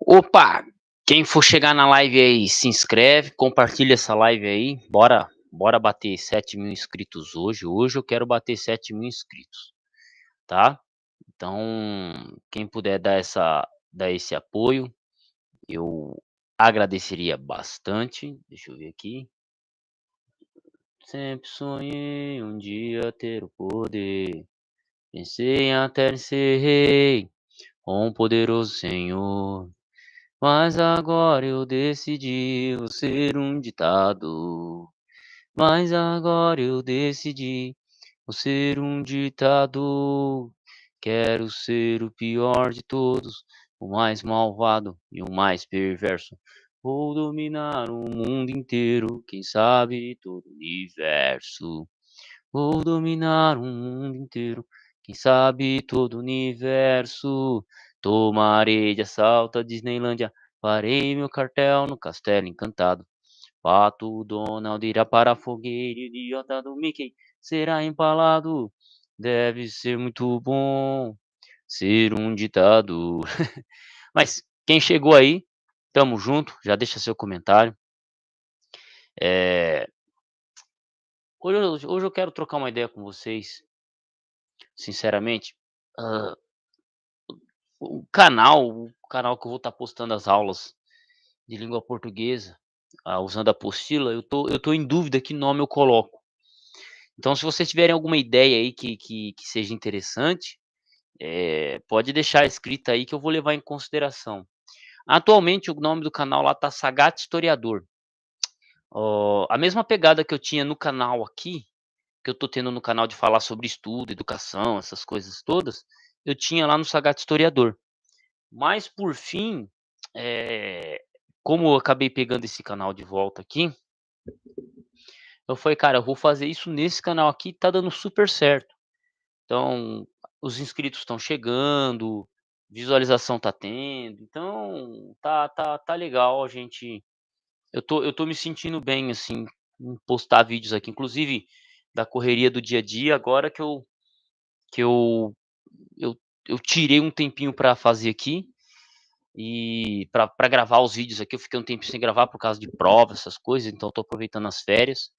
Opa! Quem for chegar na live aí, se inscreve, compartilha essa live aí. Bora bater 7.000 inscritos hoje. Hoje eu quero bater 7.000 inscritos, tá? Então, quem puder dar esse apoio, eu agradeceria bastante. Deixa eu ver aqui. Sempre sonhei um dia ter o poder. Pensei em até ser rei, com um poderoso Senhor. Mas agora eu decidi vou ser um ditador. Mas agora eu decidi vou ser um ditador. Quero ser o pior de todos, o mais malvado e o mais perverso. Vou dominar o mundo inteiro, quem sabe todo o universo. Vou dominar o mundo inteiro, quem sabe todo o universo. Tomarei de assalto a Disneylândia, farei meu cartel no castelo encantado. Pato Donald irá para a fogueira, idiota do Mickey será empalado. Deve ser muito bom ser um ditador. Mas quem chegou aí, tamo junto, já deixa seu comentário. Eh, hoje eu quero trocar uma ideia com vocês, sinceramente. Hã, o canal que eu vou estar postando as aulas de língua portuguesa, usando a apostila, eu tô em dúvida que nome eu coloco. Então, se vocês tiverem alguma ideia aí que seja interessante, pode deixar escrita aí que eu vou levar em consideração. Atualmente o nome do canal lá tá Sagat Historiador. A mesma pegada que eu tinha no canal aqui, que eu tô tendo no canal de falar sobre estudo, educação, essas coisas todas, eu tinha lá no Sagat Historiador. Mas por fim, eh, como eu acabei pegando esse canal de volta aqui, eu falei: "Cara, eu vou fazer isso nesse canal aqui, tá dando super certo". Então, os inscritos estão chegando, visualização tá tendo, então tá legal a gente eu tô me sentindo bem, assim, em postar vídeos aqui, inclusive da correria do dia a dia, agora que eu eu tirei um tempinho pra fazer aqui, e pra gravar os vídeos aqui, eu fiquei um tempo sem gravar por causa de prova, essas coisas, então eu tô aproveitando as férias.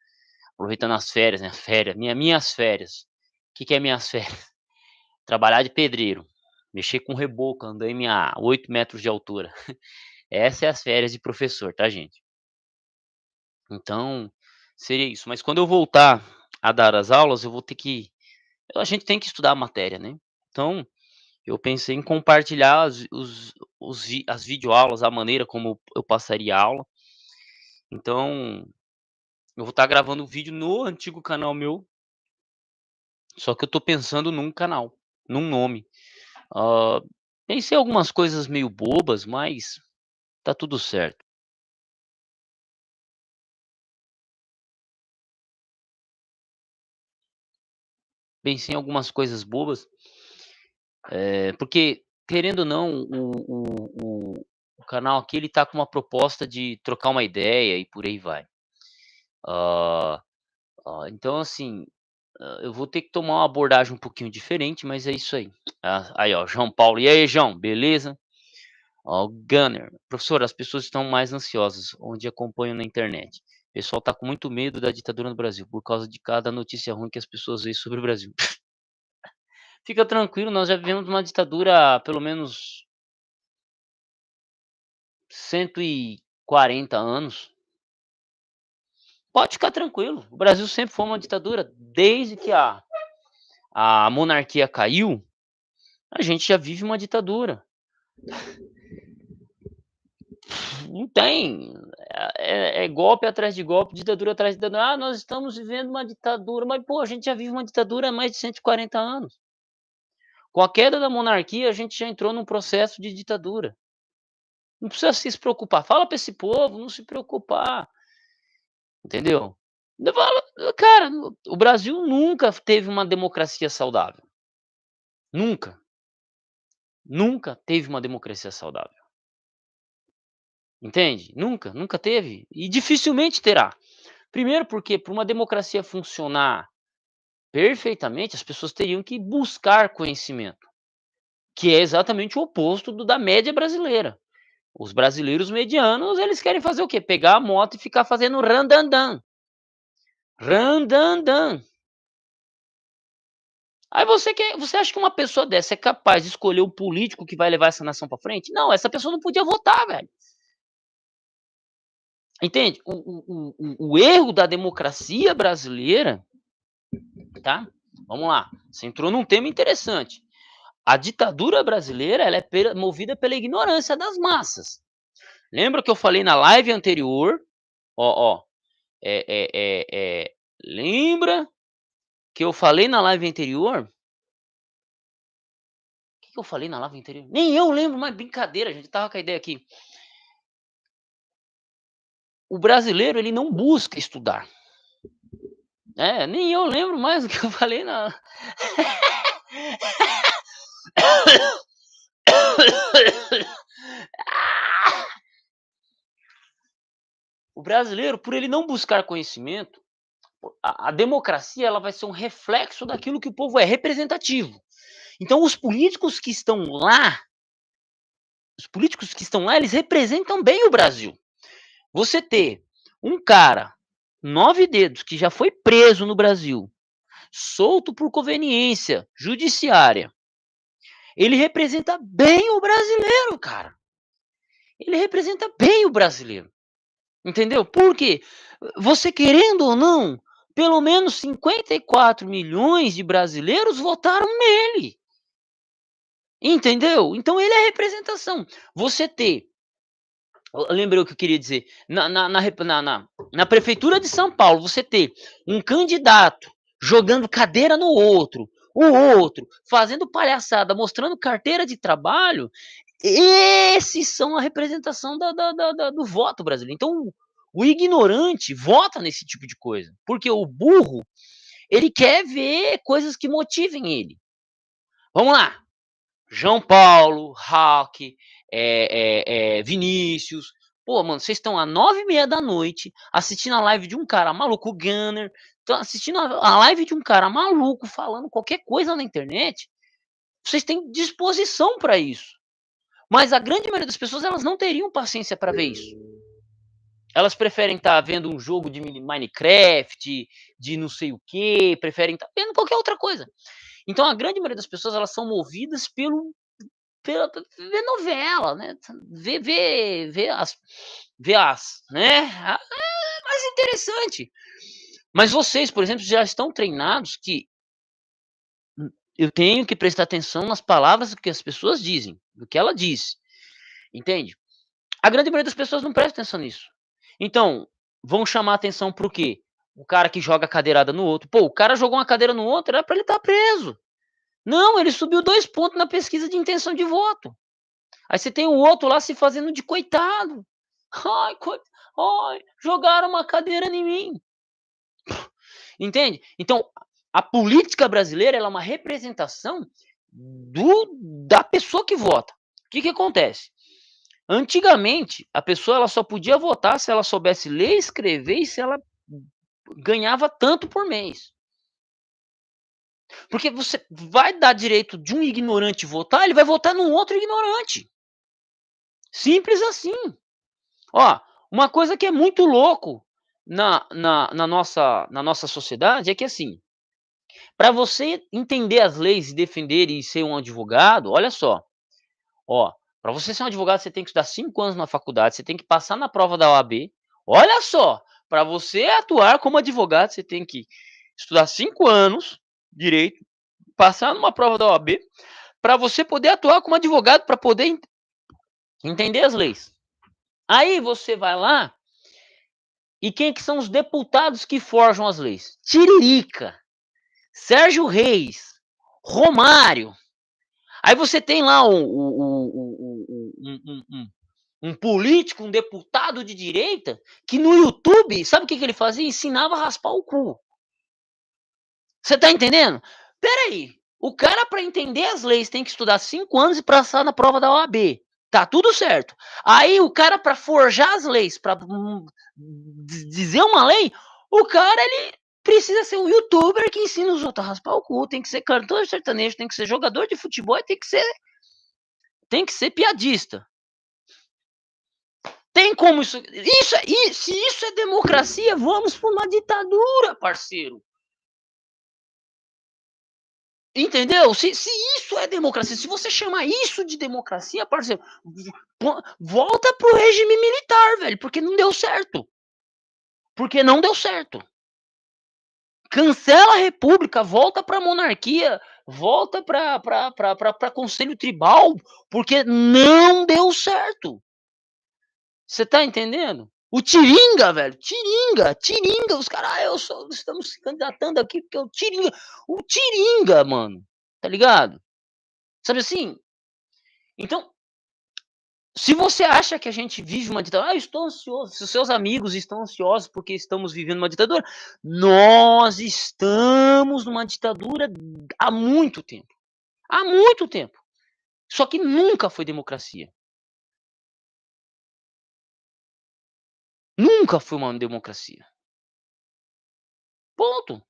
Aproveitando as férias, né, férias, minhas férias. Que é minhas férias? Trabalhar de pedreiro, mexer com reboco, andaime a 8 metros de altura. Essa é as férias de professor, tá, gente. Então, seria isso. Mas quando eu voltar a dar as aulas, eu vou ter que a gente tem que estudar a matéria, né. Então, eu pensei em compartilhar as videoaulas, a maneira como eu passaria a aula. Então, eu vou estar gravando o vídeo no antigo canal meu, só que eu tô pensando num canal, num nome. Hã, pensei em algumas coisas meio bobas, mas tá tudo certo. Pensei em algumas coisas bobas, porque querendo ou não, o canal aqui ele tá com uma proposta de trocar uma ideia e por aí vai. Hã, então assim, eu vou ter que tomar uma abordagem um pouquinho diferente, mas é isso aí. Aí ó, João Paulo: "E aí João, beleza?". Ó, o Gunner: "Professor, as pessoas estão mais ansiosas, onde acompanham na internet. O pessoal tá com muito medo da ditadura no Brasil, por causa de cada notícia ruim que as pessoas veem sobre o Brasil". Fica tranquilo, nós já vivemos uma ditadura há pelo menos 140 anos. Pode ficar tranquilo, o Brasil sempre foi uma ditadura, desde que a monarquia caiu, a gente já vive uma ditadura. Não tem, é golpe atrás de golpe, ditadura atrás de ditadura. "Ah, nós estamos vivendo uma ditadura", mas pô, a gente já vive uma ditadura há mais de 140 anos. Com a queda da monarquia, a gente já entrou num processo de ditadura. Não precisa se preocupar, fala para esse povo não se preocupar, entendeu? Eu falo cara, o Brasil nunca teve uma democracia saudável, nunca, nunca teve uma democracia saudável, entende? Nunca teve e dificilmente terá. Primeiro porque para uma democracia funcionar perfeitamente, as pessoas teriam que buscar conhecimento. que é exatamente o oposto da média brasileira. Os brasileiros medianos, eles querem fazer o quê? Pegar a moto e ficar fazendo randandan. Randandan. Aí você acha que uma pessoa dessa é capaz de escolher o político que vai levar essa nação para frente? Não, essa pessoa não podia votar, velho. Entende? O erro da democracia brasileira, tá? Vamos lá, você entrou num tema interessante. A ditadura brasileira, ela é movida pela ignorância das massas. Lembra que eu falei na live anterior? Ó, lembra que eu falei na live anterior? O que eu falei na live anterior? Nem eu lembro, mas brincadeira, a gente tava com a ideia aqui. O brasileiro, ele não busca estudar. Nem eu lembro mais do que eu falei na. O brasileiro, por ele não buscar conhecimento, a democracia, ela vai ser um reflexo daquilo que o povo é, representativo. Então os políticos que estão lá, eles representam bem o Brasil. Você ter um cara, 9 dedos, que já foi preso no Brasil, solto por conveniência judiciária, ele representa bem o brasileiro, cara. Ele representa bem o brasileiro. Entendeu? Porque você querendo ou não, pelo menos 54 milhões de brasileiros votaram nele. Entendeu? Então ele é a representação. Você ter. Lembrei o que eu queria dizer. Na prefeitura de São Paulo, você ter um candidato jogando cadeira no outro, o outro fazendo palhaçada, mostrando carteira de trabalho, esses são a representação do voto brasileiro. Então, o ignorante vota nesse tipo de coisa, porque o burro, ele quer ver coisas que motivem ele. Vamos lá. João Paulo, Hulk, Vinícius. Pô, mano, vocês estão às 9h30 da noite assistindo a live de um cara maluco, o Gunner. Estão assistindo a live de um cara maluco falando qualquer coisa na internet. Vocês têm disposição para isso. Mas a grande maioria das pessoas, elas não teriam paciência para ver isso. Elas preferem estar vendo um jogo de Minecraft, de não sei o que, preferem estar vendo qualquer outra coisa. Então a grande maioria das pessoas, elas são movidas pela ver novela, né? Ver as, né? É mais interessante. Mas vocês, por exemplo, já estão treinados que eu tenho que prestar atenção nas palavras que as pessoas dizem, do que ela diz. Entende? A grande maioria das pessoas não presta atenção nisso. Então, vão chamar atenção pro quê? O cara que joga cadeirada no outro. Pô, o cara jogou uma cadeira no outro, era pra ele estar preso. Não, ele subiu 2 pontos na pesquisa de intenção de voto. Aí você tem o outro lá se fazendo de coitado. Ai, jogaram uma cadeira em mim. Entende? Então, a política brasileira, ela é uma representação da pessoa que vota. O que acontece? Antigamente, a pessoa ela só podia votar se ela soubesse ler, escrever e se ela ganhava tanto por mês. Porque você vai dar direito de um ignorante votar, ele vai votar num outro ignorante. Simples assim. Ó, uma coisa que é muito louco na nossa sociedade é que assim, para você entender as leis e defender e ser um advogado, olha só, ó, para você ser um advogado você tem que estudar 5 anos na faculdade, você tem que passar na prova da OAB. Olha só, para você atuar como advogado você tem que estudar 5 anos direito, passar numa prova da OAB, para você poder atuar como advogado, para poder entender as leis. Aí você vai lá, e quem que são os deputados que forjam as leis? Tiririca, Sérgio Reis, Romário. Aí você tem lá um político, um deputado de direita, que no YouTube, sabe o que ele fazia? Ensinava a raspar o cu. Você tá entendendo? Peraí, o cara para entender as leis tem que estudar 5 anos e passar na prova da OAB. Tá tudo certo. Aí o cara para forjar as leis, para dizer uma lei, o cara ele precisa ser um youtuber que ensina os outros a raspar o cu, tem que ser cantor sertanejo, tem que ser jogador de futebol, tem que ser tem que ser piadista. Tem como isso... Se isso é democracia, vamos para uma ditadura, parceiro. Entendeu? Se isso é democracia, se você chamar isso de democracia, parceiro, volta pro regime militar, velho, porque não deu certo. Porque não deu certo. Cancela a república, volta pra monarquia, volta pra conselho tribal, porque não deu certo. Você tá entendendo? O Tiringa, velho, Tiringa, os caras, estamos se candidatando aqui porque o Tiringa, mano, tá ligado? Sabe assim? Então, se você acha que a gente vive uma ditadura, estou ansioso. Se os seus amigos estão ansiosos porque estamos vivendo uma ditadura, nós estamos numa ditadura há muito tempo. Há muito tempo. Só que nunca foi democracia. Nunca foi uma democracia. Ponto.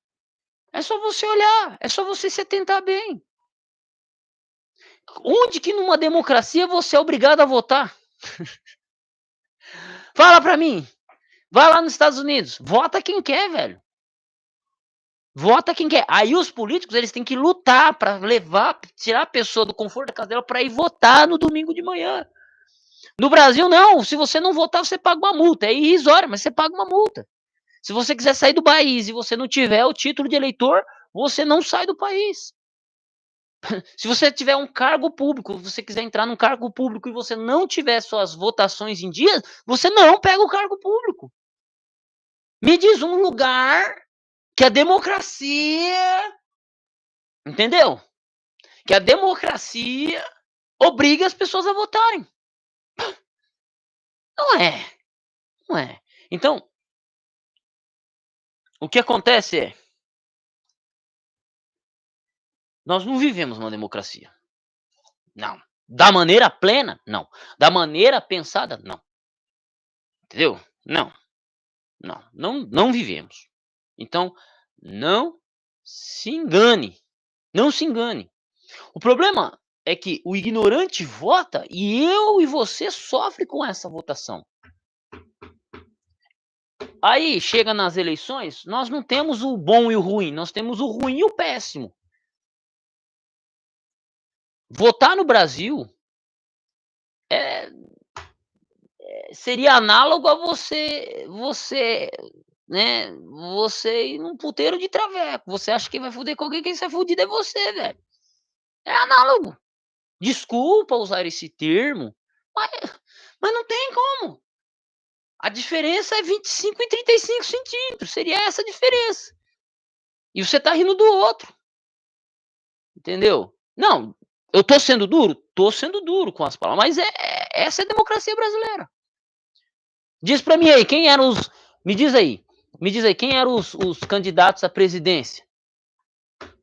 É só você olhar, é só você se atentar bem. Onde que numa democracia você é obrigado a votar? Fala pra mim. Vai lá nos Estados Unidos, vota quem quer, velho. Vota quem quer. Aí os políticos, eles têm que lutar para tirar a pessoa do conforto da casa dela para ir votar no domingo de manhã. No Brasil, não. Se você não votar, você paga uma multa. É irrisório, mas você paga uma multa. Se você quiser sair do país e você não tiver o título de eleitor, você não sai do país. Se você tiver um cargo público, você quiser entrar num cargo público e você não tiver suas votações em dias, você não pega o cargo público. Me diz um lugar que a democracia, entendeu? Que a democracia obriga as pessoas a votarem. Não é. Não é. Então, o que acontece é, nós não vivemos uma democracia. Não. Da maneira plena? Não. Da maneira pensada? Não. Entendeu? Não. Não vivemos. Então, não se engane. Não se engane. O problema é que o ignorante vota e eu e você sofre com essa votação. Aí chega nas eleições, nós não temos o bom e o ruim, nós temos o ruim e o péssimo. Votar no Brasil seria análogo a você, né, você ir num puteiro de traveco. Você acha que vai fuder com alguém, quem sai fudido é você, velho. É análogo. Desculpa usar esse termo, mas, mas não tem como. A diferença é 25 e 35 centímetros. Seria essa a diferença. E você tá rindo do outro. Entendeu? Não, eu tô sendo duro? Tô sendo duro com as palavras, mas essa é a democracia brasileira. Diz pra mim aí, quem eram os... Me diz aí, quem eram os candidatos à presidência?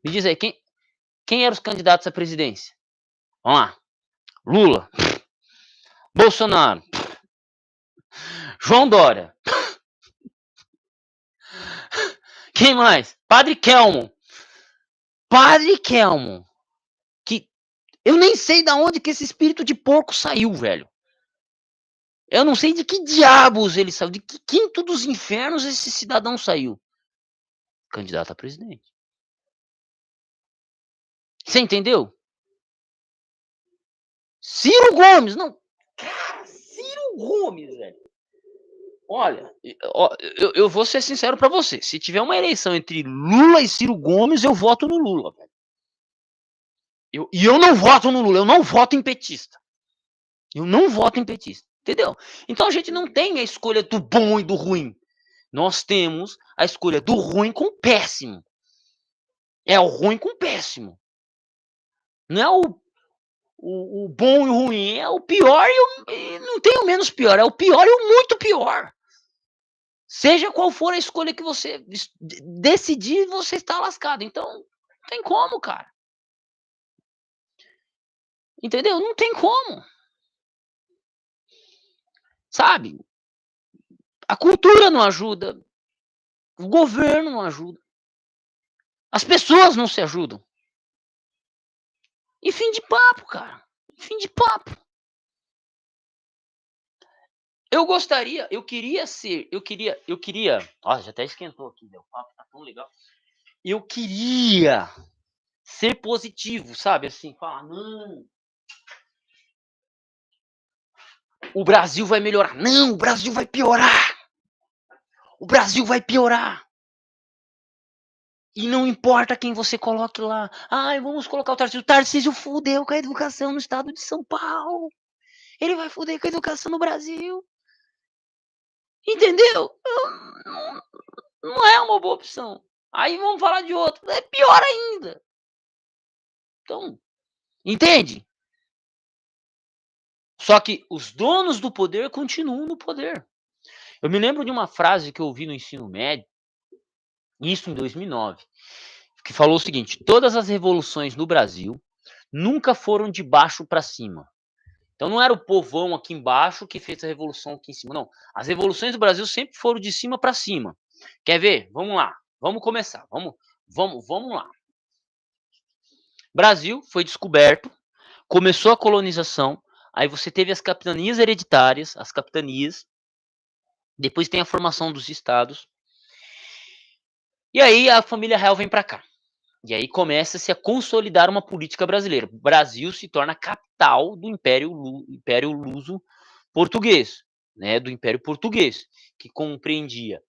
Me diz aí, quem eram os candidatos à presidência? Vamos lá. Lula. Bolsonaro. João Dória. Quem mais? Padre Kelmo. Que eu nem sei da onde que esse espírito de porco saiu, velho. Eu não sei de que diabos ele saiu, de que quinto dos infernos esse cidadão saiu. Candidato a presidente. Você entendeu? Ciro Gomes, não. Cara, Ciro Gomes, velho. Olha, eu vou ser sincero pra você. Se tiver uma eleição entre Lula e Ciro Gomes, eu voto no Lula, velho. Eu não voto no Lula, eu não voto em petista. Eu não voto em petista, entendeu? Então a gente não tem a escolha do bom e do ruim. Nós temos a escolha do ruim com o péssimo. É o ruim com o péssimo. Não é o bom e o ruim, é o pior e não tem o menos pior, é o pior e o muito pior. Seja qual for a escolha que você decidir, você está lascado. Então, não tem como, cara. Entendeu? Não tem como. Sabe? A cultura não ajuda. O governo não ajuda. As pessoas não se ajudam. E fim de papo, cara. Fim de papo. Eu queria ser, ó, já até esquentou aqui, o papo tá tão legal. Eu queria ser positivo, sabe, assim, falar: "Não, o Brasil vai melhorar". Não, o Brasil vai piorar. O Brasil vai piorar. E não importa quem você coloque lá. Ai, vamos colocar o Tarcísio. O Tarcísio fudeu com a educação no estado de São Paulo. Ele vai fuder com a educação no Brasil. Entendeu? Não é uma boa opção. Aí vamos falar de outro. É pior ainda. Então, entende? Só que os donos do poder continuam no poder. Eu me lembro de uma frase que eu ouvi no ensino médio, isso em 2009, que falou o seguinte: todas as revoluções no Brasil nunca foram de baixo para cima. Então não era o povão aqui embaixo que fez a revolução aqui em cima, não. As revoluções do Brasil sempre foram de cima para cima. Quer ver? Vamos lá. Vamos começar. Vamos lá. Brasil foi descoberto, começou a colonização, aí você teve as capitanias hereditárias, as capitanias, depois tem a formação dos estados, e aí a família real vem para cá. E aí começa-se a consolidar uma política brasileira. O Brasil se torna capital do Império Luso-Português, né, do Império Português, que compreendia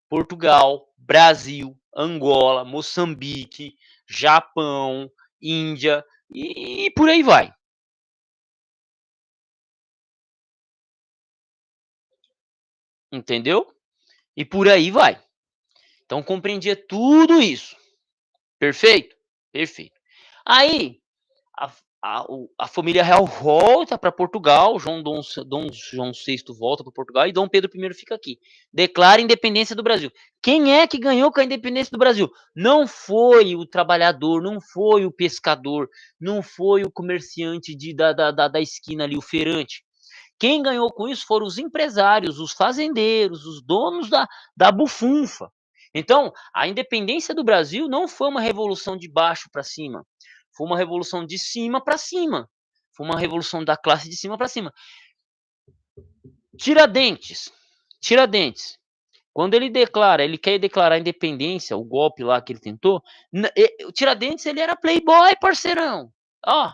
Portugal, Brasil, Angola, Moçambique, Japão, Índia e por aí vai. Entendeu? E por aí vai. Então compreendia tudo isso. Perfeito? Perfeito. Aí a, a família real volta para Portugal, Dom João VI volta para Portugal e Dom Pedro I fica aqui. Declara a independência do Brasil. Quem é que ganhou com a independência do Brasil? Não foi o trabalhador, não foi o pescador, não foi o comerciante da esquina ali, o feirante. Quem ganhou com isso foram os empresários, os fazendeiros, os donos da bufunfa. Então, a independência do Brasil não foi uma revolução de baixo para cima, foi uma revolução de cima para cima. Foi uma revolução da classe de cima para cima. Tiradentes. Tiradentes. Quando ele quer declarar a independência, o golpe lá que ele tentou, o Tiradentes ele era playboy, parceirão. Ó,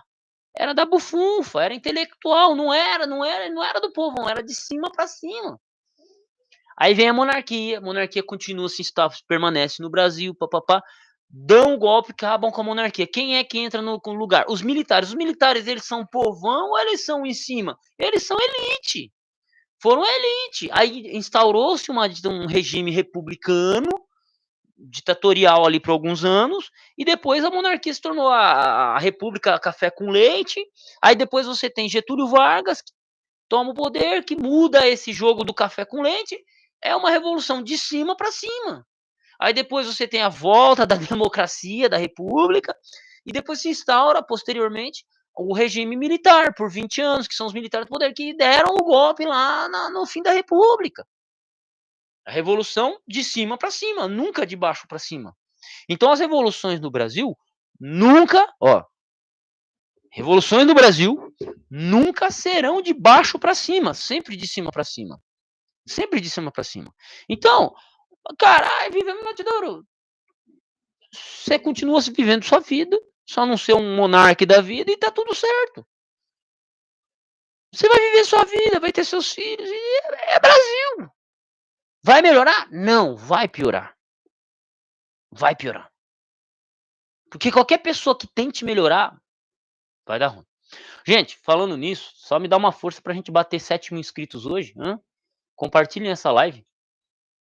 era da bufunfa, era intelectual, não era do povo, não, era de cima para cima. Aí vem a monarquia continua, se permanece no Brasil, papapá, dão um golpe, acabam com a monarquia. Quem é que entra no lugar? Os militares, eles são povão ou eles são em cima? Eles são elite, foram elite. Aí instaurou-se um regime republicano, ditatorial ali por alguns anos, e depois a monarquia se tornou a República Café com Leite. Aí depois você tem Getúlio Vargas, que toma o poder, que muda esse jogo do café com leite. É uma revolução de cima para cima. Aí depois você tem a volta da democracia, da república, e depois se instaura posteriormente o regime militar por 20 anos, que são os militares do poder, que deram o golpe lá no fim da república. A revolução de cima para cima, nunca de baixo para cima. Então as revoluções no Brasil nunca, revoluções no Brasil nunca serão de baixo para cima, sempre de cima para cima. Sempre de cima para cima. Então, caralho, vivendo no Matadouro. Você continua vivendo sua vida, só não ser um monarca da vida e tá tudo certo. Você vai viver sua vida, vai ter seus filhos e é Brasil. Vai melhorar? Não, vai piorar. Vai piorar. Porque qualquer pessoa que tente melhorar, vai dar ruim. Gente, falando nisso, só me dá uma força pra gente bater 7.000 inscritos hoje. Compartilhem essa live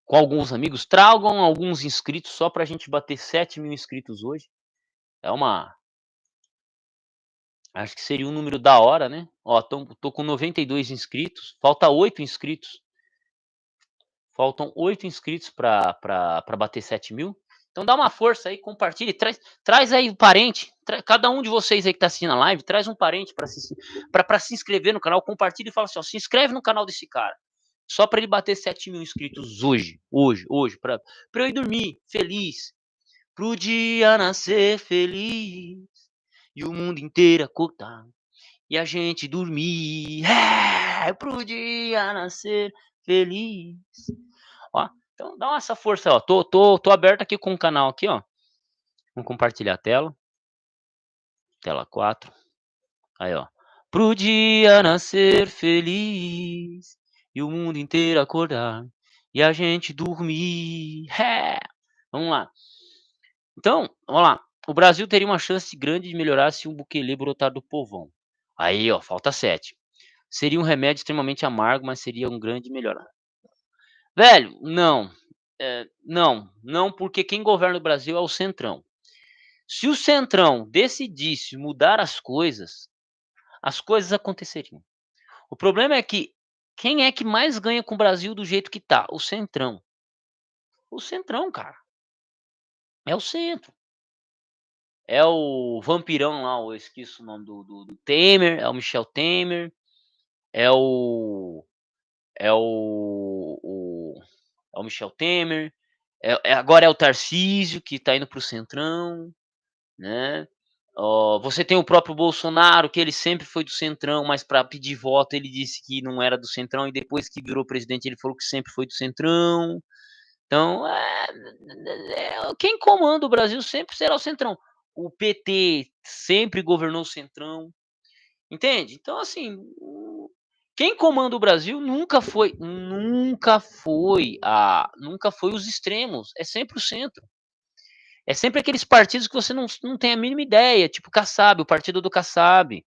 com alguns amigos. Tragam alguns inscritos só pra gente bater 7.000 inscritos hoje. Acho que seria um número da hora, né? Ó, tô com 92 inscritos. Falta 8 inscritos. Faltam 8 inscritos pra bater 7.000. Então dá uma força aí, compartilhe, traz aí um parente, cada um de vocês aí que tá assistindo a live, traz um parente pra se inscrever no canal, compartilha e fala assim, ó, se inscreve no canal desse cara, só pra ele bater 7.000 inscritos hoje, pra eu ir dormir feliz, pro dia nascer feliz, e o mundo inteiro acordar, e a gente dormir, pro dia nascer feliz. Ó, então dá essa força, ó, tô aberto aqui com o canal aqui, ó, vamos compartilhar a tela 4, aí ó, pro dia nascer feliz, e o mundo inteiro acordar, e a gente dormir, vamos lá. Então, vamos lá, o Brasil teria uma chance grande de melhorar se um Bukele brotar do povão. Aí ó, falta 7. Seria um remédio extremamente amargo, mas seria um grande melhorar. Velho, não. Não, porque quem governa o Brasil é o Centrão. Se o Centrão decidisse mudar as coisas aconteceriam. O problema é que quem é que mais ganha com o Brasil do jeito que tá? O Centrão. O Centrão, cara. É o centro. É o vampirão lá, eu esqueço o nome do Temer, é o Michel Temer, é o é o Michel Temer, agora é o Tarcísio que tá indo para o Centrão, né. Você tem o próprio Bolsonaro, que ele sempre foi do Centrão, mas para pedir voto ele disse que não era do Centrão e depois que virou presidente ele falou que sempre foi do Centrão. Então, quem comanda o Brasil sempre será o Centrão. O PT sempre governou o Centrão, entende? Então, assim, quem comanda o Brasil nunca foi os extremos, é sempre o centro. É sempre aqueles partidos que você não tem a mínima ideia, tipo Kassab, o partido do Kassab,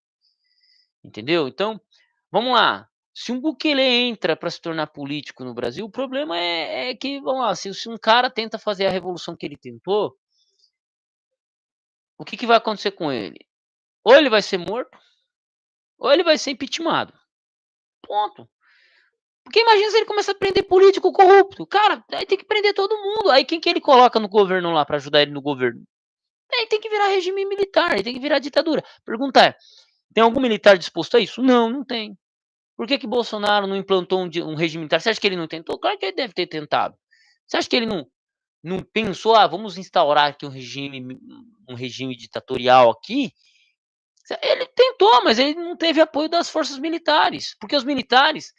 entendeu? Então, vamos lá, se um Bukele entra para se tornar político no Brasil, o problema é que, vamos lá, se um cara tenta fazer a revolução que ele tentou, o que vai acontecer com ele? Ou ele vai ser morto, ou ele vai ser impeachmentado, ponto. Porque imagina se ele começa a prender político corrupto, cara, aí tem que prender todo mundo, aí quem que ele coloca no governo lá para ajudar ele no governo? Aí tem que virar regime militar, aí tem que virar ditadura. Pergunta é, tem algum militar disposto a isso? Não, não tem. Por que Bolsonaro não implantou um regime militar? Você acha que ele não tentou? Claro que ele deve ter tentado. Você acha que ele não pensou, vamos instaurar aqui um regime ditatorial aqui? Ele tentou, mas ele não teve apoio das forças militares, porque os militares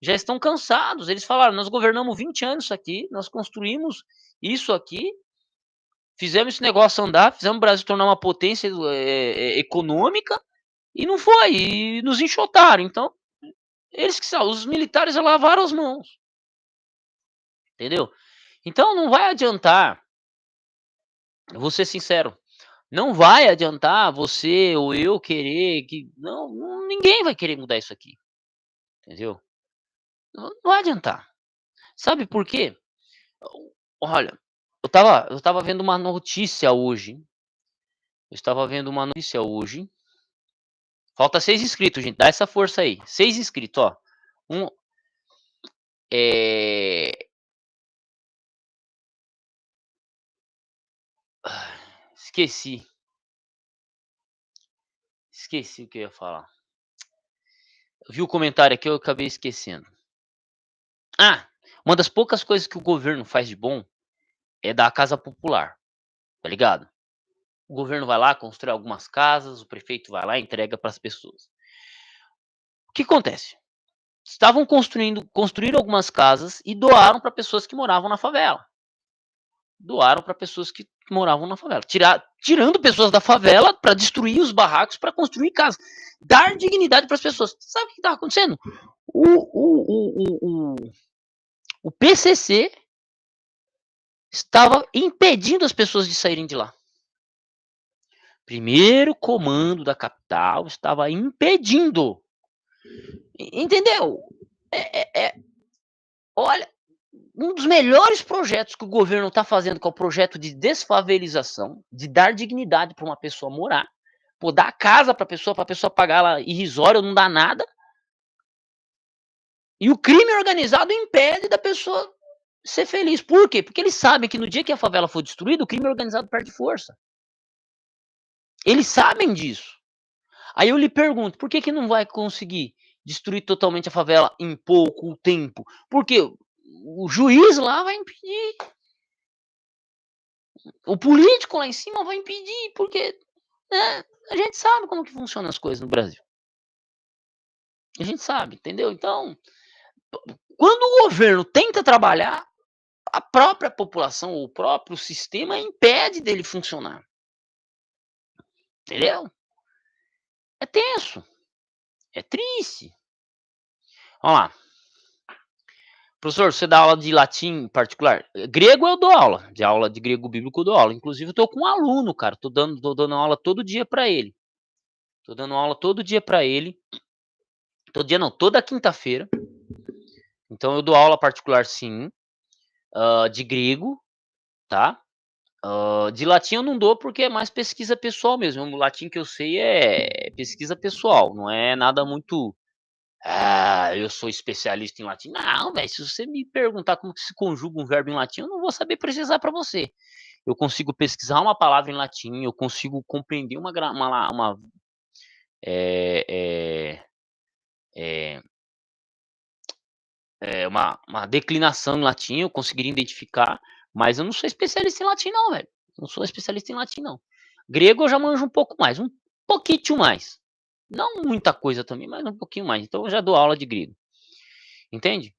já estão cansados. Eles falaram: nós governamos 20 anos isso aqui, nós construímos isso aqui, fizemos esse negócio andar, fizemos o Brasil tornar uma potência econômica, e não foi, e nos enxotaram. Então, os militares lavaram as mãos, entendeu? Então, não vai adiantar, eu vou ser sincero, não vai adiantar você ou eu querer que. Não, ninguém vai querer mudar isso aqui, entendeu? Não vai adiantar. Sabe por quê? Olha, eu estava vendo uma notícia hoje. Eu estava vendo uma notícia hoje. Falta 6 inscritos, gente. Dá essa força aí. 6 inscritos, ó. Um, é... Esqueci. Esqueci o que eu ia falar. Eu vi o comentário aqui, eu acabei esquecendo. Uma das poucas coisas que o governo faz de bom é dar a casa popular, tá ligado? O governo vai lá, constrói algumas casas, o prefeito vai lá e entrega para as pessoas. O que acontece? Construíram algumas casas e doaram para pessoas que moravam na favela. Doaram para pessoas que moravam na favela. Tirando pessoas da favela para destruir os barracos para construir casas. Dar dignidade para as pessoas. Sabe o que estava acontecendo? O PCC estava impedindo as pessoas de saírem de lá. Primeiro comando da capital estava impedindo. Entendeu? Olha, um dos melhores projetos que o governo está fazendo, que é o projeto de desfavelização, de dar dignidade para uma pessoa morar, dar casa para a pessoa pagar lá irrisório, não dá nada. E o crime organizado impede da pessoa ser feliz. Por quê? Porque eles sabem que no dia que a favela for destruída, o crime organizado perde força. Eles sabem disso. Aí eu lhe pergunto, por que não vai conseguir destruir totalmente a favela em pouco tempo? Porque o juiz lá vai impedir. O político lá em cima vai impedir, porque a gente sabe como que funcionam as coisas no Brasil. A gente sabe, entendeu? Então, quando o governo tenta trabalhar, a própria população, o próprio sistema impede dele funcionar, entendeu? É tenso, é triste. Vamos lá. Professor, você dá aula de latim particular? Grego eu dou aula, de aula de grego bíblico eu dou aula. Inclusive eu tô com um aluno, cara, tô dando aula todo dia para ele. Tô dando aula todo dia para ele. Todo dia não, toda quinta-feira. Então eu dou aula particular sim, de grego, tá? De latim eu não dou porque é mais pesquisa pessoal mesmo. O latim que eu sei é pesquisa pessoal, não é nada muito. Ah, eu sou especialista em latim. Não, velho. Se você me perguntar como que se conjuga um verbo em latim, eu não vou saber precisar para você. Eu consigo pesquisar uma palavra em latim, eu consigo compreender é, é, uma declinação em latim, eu conseguiria identificar, mas eu não sou especialista em latim, não, velho. Não sou especialista em latim, não. Grego eu já manjo um pouco mais, um pouquinho mais. Não muita coisa também, mas um pouquinho mais. Então eu já dou aula de grego. Entende?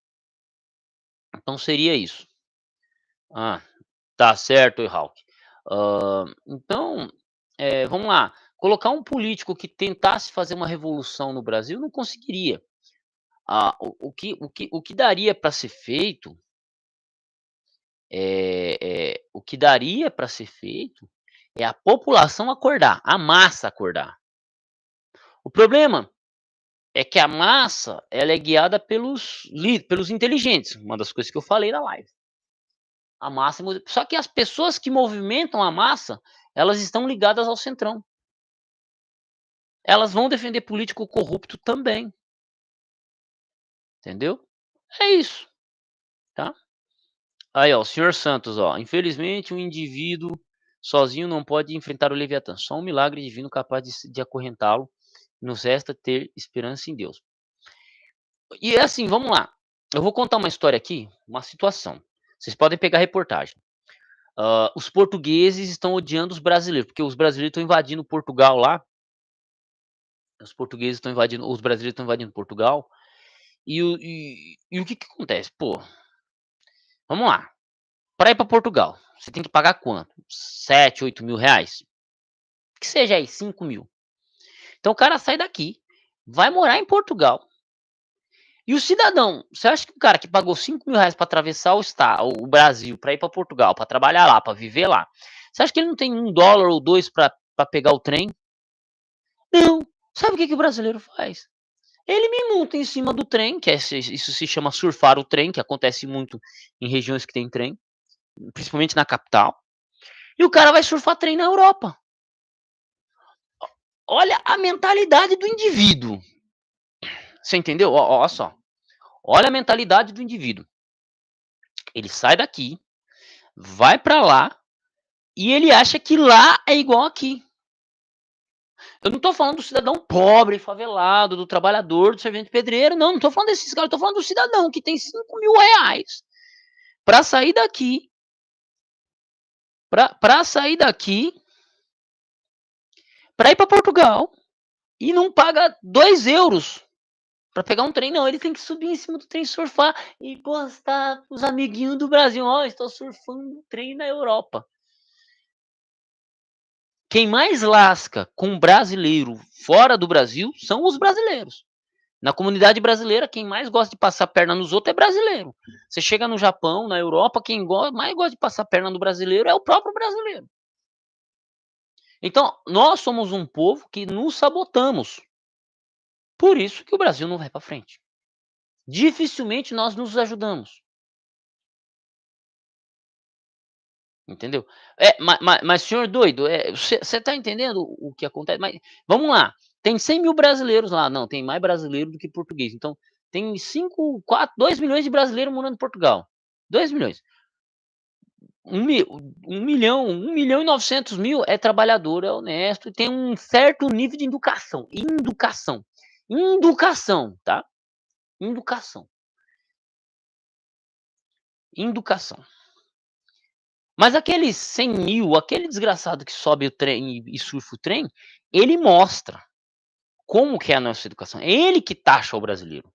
Então seria isso. Ah, tá certo, Ihawk. Então, vamos lá. Colocar um político que tentasse fazer uma revolução no Brasil não conseguiria. O que daria para ser feito, o que daria para ser feito é a população acordar, a massa acordar. O problema é que a massa ela é guiada pelos inteligentes, uma das coisas que eu falei na live. A massa, só que as pessoas que movimentam a massa, elas estão ligadas ao centrão. Elas vão defender político corrupto também, entendeu? É isso, tá? Aí, ó, o senhor Santos, ó, infelizmente um indivíduo sozinho não pode enfrentar o Leviatã. Só um milagre divino capaz de acorrentá-lo. Nos resta ter esperança em Deus. E é assim, vamos lá. Eu vou contar uma história aqui, uma situação. Vocês podem pegar a reportagem. Os portugueses estão odiando os brasileiros, porque os brasileiros estão invadindo Portugal lá. Os brasileiros estão invadindo Portugal. E o que que acontece? Pô, vamos lá. Para ir para Portugal, você tem que pagar quanto? 7, 8 mil reais? Que seja aí, 5 mil. Então o cara sai daqui, vai morar em Portugal. E o cidadão, você acha que o cara que pagou 5 mil reais para atravessar o Brasil, para ir para Portugal, para trabalhar lá, para viver lá, você acha que ele não tem $1 ou 2 para pegar o trem? Não. Sabe o que, que o brasileiro faz? Ele me monta em cima do trem, isso se chama surfar o trem, que acontece muito em regiões que tem trem, principalmente na capital. E o cara vai surfar trem na Europa. Olha a mentalidade do indivíduo. Você entendeu? Ó só. Olha a mentalidade do indivíduo. Ele sai daqui, vai para lá e ele acha que lá é igual aqui. Eu não tô falando do cidadão pobre, favelado, do trabalhador, do servente pedreiro, não tô falando desses caras, eu tô falando do cidadão que tem 5 mil reais para sair daqui, para sair daqui, para ir para Portugal e não paga 2 euros para pegar um trem, não. Ele tem que subir em cima do trem, surfar e postar os amiguinhos do Brasil. Ó, estou surfando um trem na Europa. Quem mais lasca com brasileiro fora do Brasil são os brasileiros. Na comunidade brasileira, quem mais gosta de passar perna nos outros é brasileiro. Você chega no Japão, na Europa, quem mais gosta de passar perna no brasileiro é o próprio brasileiro. Então, nós somos um povo que nos sabotamos. Por isso que o Brasil não vai para frente. Dificilmente nós nos ajudamos. Entendeu? Mas senhor doido, você tá entendendo o que acontece? Mas vamos lá, tem 100 mil brasileiros lá. Não, tem mais brasileiro do que português. Então, tem 5, 4, 2 milhões de brasileiros morando em Portugal. 2 milhões. 1 milhão e 900 mil é trabalhador, é honesto, e tem um certo nível de educação. Educação, tá? Educação. Educação. Mas aqueles 100 mil, aquele desgraçado que sobe o trem e surfa o trem, ele mostra. Como que é a nossa educação? É ele que taxa o brasileiro.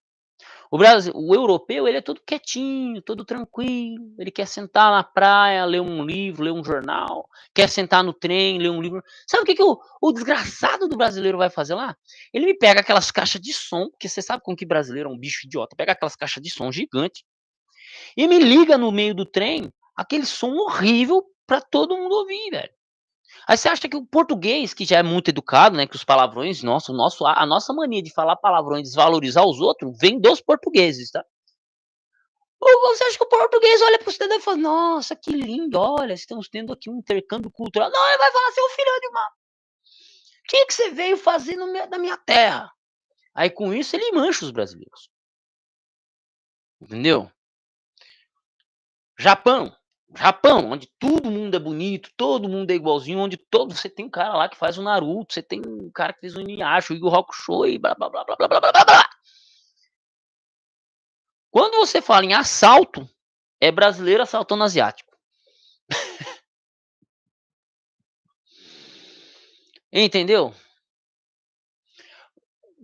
O europeu, ele é todo quietinho, todo tranquilo, ele quer sentar na praia, ler um livro, ler um jornal, quer sentar no trem, ler um livro. Sabe o que o desgraçado do brasileiro vai fazer lá? Ele me pega aquelas caixas de som, porque você sabe como que brasileiro é um bicho idiota, pega aquelas caixas de som gigante e me liga no meio do trem, aquele som horrível pra todo mundo ouvir, velho. Aí você acha que o português, que já é muito educado, né, que os palavrões, a nossa mania de falar palavrões e desvalorizar os outros, vem dos portugueses, tá? Ou você acha que o português olha pro cidadão e fala: "Nossa, que lindo, olha, estamos tendo aqui um intercâmbio cultural". Não, ele vai falar: "Seu filho de uma, o que você veio fazer na minha terra?". Aí com isso ele mancha os brasileiros, entendeu? Japão, Japão, onde todo mundo é bonito, todo mundo é igualzinho, onde todo você tem um cara lá que faz o Naruto, você tem um cara que fez o Inuyasha, o Yu Yu Hakusho e blá blá blá blá blá blá blá blá. Quando você fala em assalto, é brasileiro assaltando asiático. Entendeu?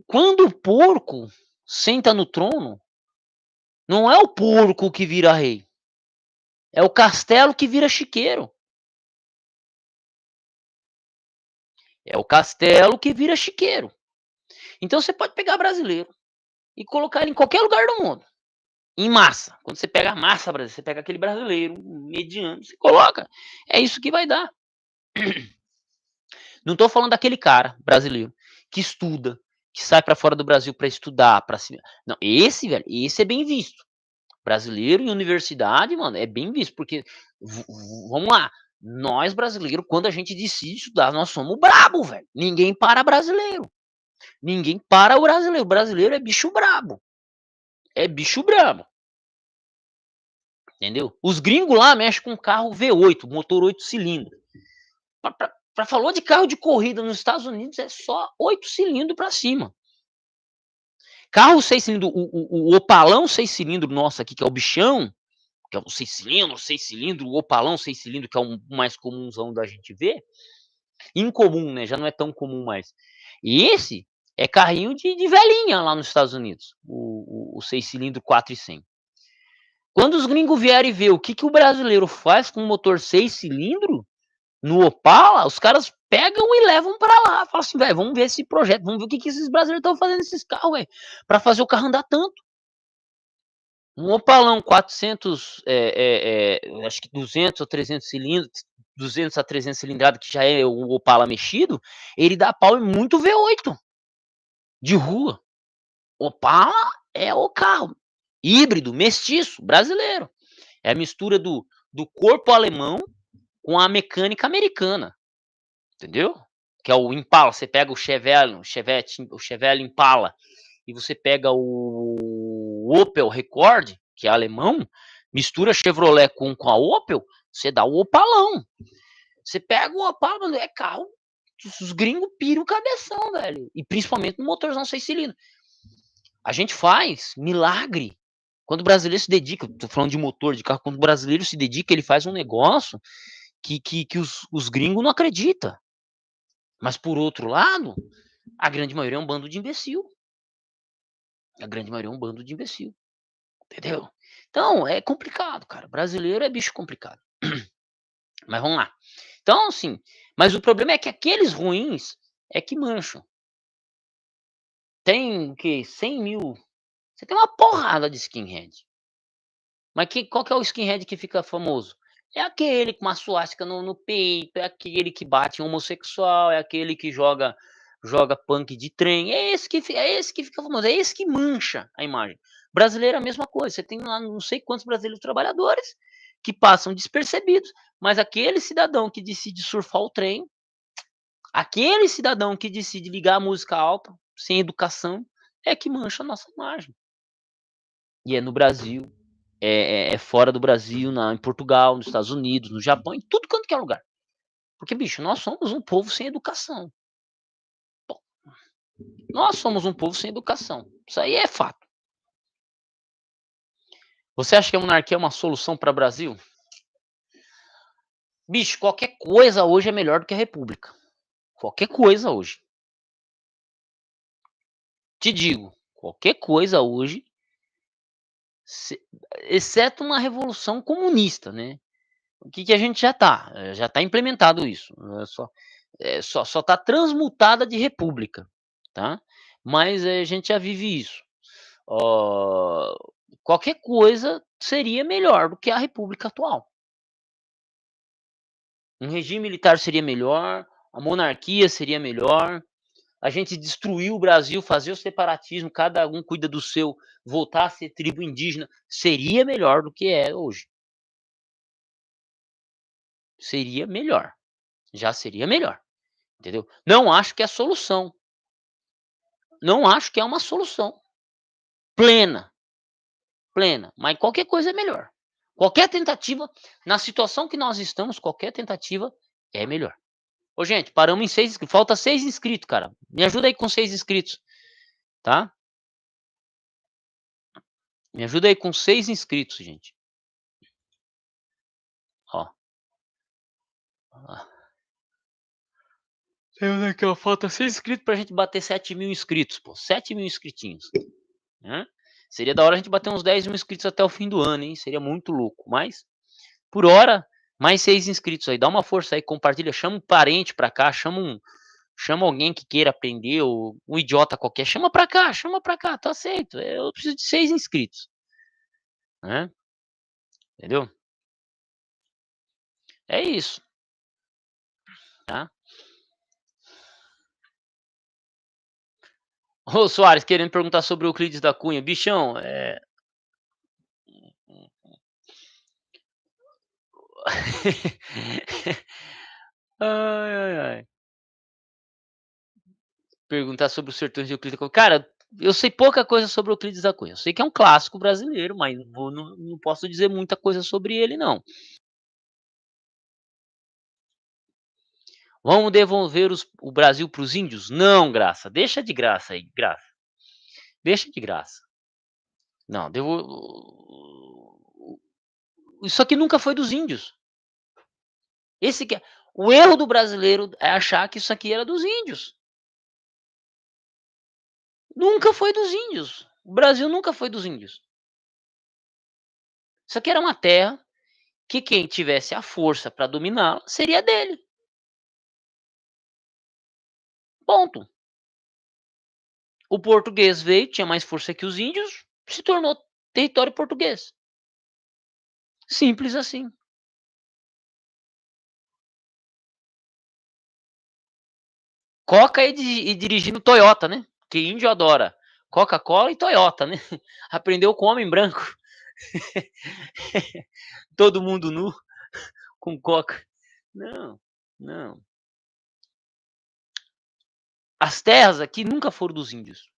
Quando o porco senta no trono, não é o porco que vira rei, é o castelo que vira chiqueiro. É o castelo que vira chiqueiro. Então você pode pegar brasileiro e colocar ele em qualquer lugar do mundo, em massa. Quando você pega a massa brasileira, você pega aquele brasileiro mediano, você coloca. É isso que vai dar. Não estou falando daquele cara brasileiro que estuda, que sai para fora do Brasil para estudar, para se. Não, esse, velho, esse é bem visto. Brasileiro em universidade, mano, é bem visto, porque vamos lá, nós brasileiros, quando a gente decide estudar, nós somos brabo, velho. Ninguém para brasileiro. Ninguém para o brasileiro. O brasileiro é bicho brabo. É bicho brabo. Entendeu? Os gringos lá mexem com carro V8, motor 8 cilindros. Pra falou de carro de corrida nos Estados Unidos, é só 8 cilindros pra cima. Carro 6 cilindros, o Opalão 6 cilindros nosso aqui, que é o bichão, que é o 6 cilindros, o Opalão 6 cilindros, que é o mais comumzão da gente ver. Incomum, né? Já não é tão comum mais. E esse é carrinho de velhinha lá nos Estados Unidos, o 6 cilindros 4,100. Quando os gringos vierem ver o que, que o brasileiro faz com um motor 6 cilindros, no Opala, os caras pegam e levam pra lá. Falam assim, velho, vamos ver esse projeto, vamos ver o que, que esses brasileiros estão fazendo nesses carros, velho, pra fazer o carro andar tanto. Um Opalão 400, acho que 200 ou 300 cilindros, 200 a 300 cilindrada, que já é o Opala mexido, ele dá pau em muito V8 de rua. Opala é o carro híbrido, mestiço, brasileiro. É a mistura do corpo alemão com a mecânica americana, entendeu? Que é o Impala. Você pega o Chevelle Impala e você pega o Opel Rekord, que é alemão, mistura Chevrolet com a Opel, você dá o Opalão. Você pega o Opala, mano, é carro, os gringos piram o cabeção, velho. E principalmente no motorzão 6 cilindros. A gente faz milagre. Quando o brasileiro se dedica, tô falando de motor, de carro, quando o brasileiro se dedica, ele faz um negócio que os gringos não acreditam. Mas por outro lado, a grande maioria é um bando de imbecil. A grande maioria é um bando de imbecil. Entendeu? Então, é complicado, cara. Brasileiro é bicho complicado. Mas vamos lá. Então, assim, mas o problema é que aqueles ruins é que mancham. Tem o quê? 100.000. Você tem uma porrada de skinhead. Mas qual que é o skinhead que fica famoso? É aquele com uma suástica no peito, é aquele que bate em homossexual, é aquele que joga punk de trem. É esse que fica famoso, é esse que mancha a imagem. Brasileiro é a mesma coisa. Você tem lá não sei quantos brasileiros trabalhadores que passam despercebidos, mas aquele cidadão que decide surfar o trem, aquele cidadão que decide ligar a música alta, sem educação, é que mancha a nossa imagem. E é no Brasil, é fora do Brasil, em Portugal, nos Estados Unidos, no Japão, em tudo quanto que é lugar. Porque, bicho, nós somos um povo sem educação. Nós somos um povo sem educação. Isso aí é fato. Você acha que a monarquia é uma solução para o Brasil? Bicho, qualquer coisa hoje é melhor do que a república. Qualquer coisa hoje. te digo, qualquer coisa hoje, se exceto uma revolução comunista, né, o que a gente já tá implementado isso, só tá transmutada de república, tá, mas, a gente já vive isso. Ó, qualquer coisa seria melhor do que a república atual. Um regime militar seria melhor, a monarquia seria melhor, a gente destruir o Brasil, fazer o separatismo, cada um cuida do seu, voltar a ser tribo indígena, seria melhor do que é hoje. Seria melhor, já seria melhor, entendeu. Não acho que é a solução, não acho que é uma solução plena, plena, mas qualquer coisa é melhor. Qualquer tentativa, na situação que nós estamos, qualquer tentativa é melhor. Ô gente, paramos em 6 inscritos, falta 6 inscritos, cara. Me ajuda aí com 6 inscritos, tá. Me ajuda aí com 6 inscritos, gente. Ó. Temos aqui, ó, falta 6 inscritos pra gente bater 7.000 inscritos, pô, 7.000 inscritinhos, né. Seria da hora a gente bater uns 10.000 inscritos até o fim do ano, hein, seria muito louco, mas, por hora, mais 6 inscritos aí, dá uma força aí, compartilha, chama um parente pra cá, chama alguém que queira aprender ou um idiota qualquer, chama pra cá, tô aceito, eu preciso de 6 inscritos, né, entendeu. É isso, tá. Ô Soares, querendo perguntar sobre o Euclides da Cunha, bichão, Ai, ai, ai. Perguntar sobre os Sertões de Euclides da Cunha. Cara, eu sei pouca coisa sobre o Euclides da Cunha. Eu sei que é um clássico brasileiro, mas não posso dizer muita coisa sobre ele não. Vamos devolver o Brasil para os índios? Não, Graça, deixa de graça aí, Graça. Deixa de graça. Não, isso aqui nunca foi dos índios. Esse que é o erro do brasileiro, é achar que isso aqui era dos índios. Nunca foi dos índios. O Brasil nunca foi dos índios. Isso aqui era uma terra que quem tivesse a força para dominá-la seria dele. Ponto. O português veio, tinha mais força que os índios, se tornou território português. Simples assim. Coca e dirigindo Toyota, né? Que índio adora Coca-Cola e Toyota, né? Aprendeu com homem branco. Todo mundo nu com Coca. Não, não. As terras aqui nunca foram dos índios.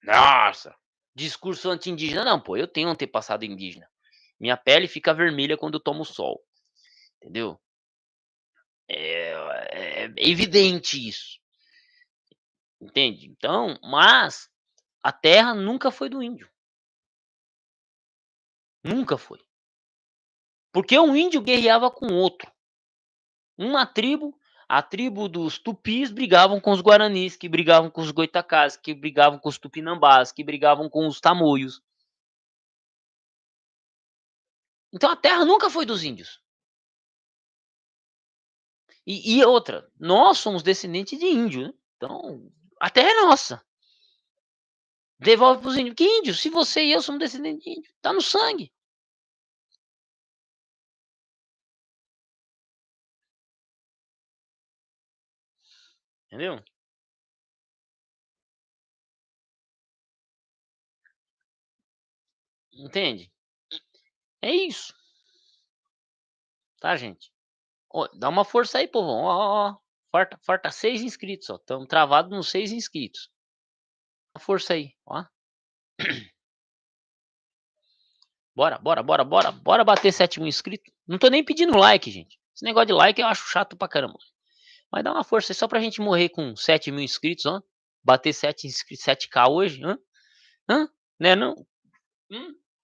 Nossa, discurso anti-indígena. Não, pô, eu tenho um antepassado indígena. Minha pele fica vermelha quando eu tomo sol, entendeu? É evidente isso, entende? Então, mas a terra nunca foi do índio, nunca foi. Porque um índio guerreava com outro. Uma tribo, a tribo dos tupis brigavam com os guaranis, que brigavam com os goitacás, que brigavam com os tupinambás, que brigavam com os tamoios. Então a terra nunca foi dos índios. E outra, nós somos descendentes de índio, né? Então a terra é nossa. Devolve para os índios. Que índio? Se você e eu somos descendentes de índio, tá no sangue. Entendeu? Entende? É isso, tá, gente? Ó, dá uma força aí, povão. Ó, ó, ó. Falta 6 inscritos, ó. Estamos travados nos 6 inscritos. Dá força aí, ó. Bora, bora, bora, bora. Bora bater 7.000 inscritos. Não tô nem pedindo like, gente. Esse negócio de like eu acho chato pra caramba. Mas dá uma força aí só pra gente morrer com 7.000 inscritos, ó. Bater 7K hoje, hã? Hã? Né não?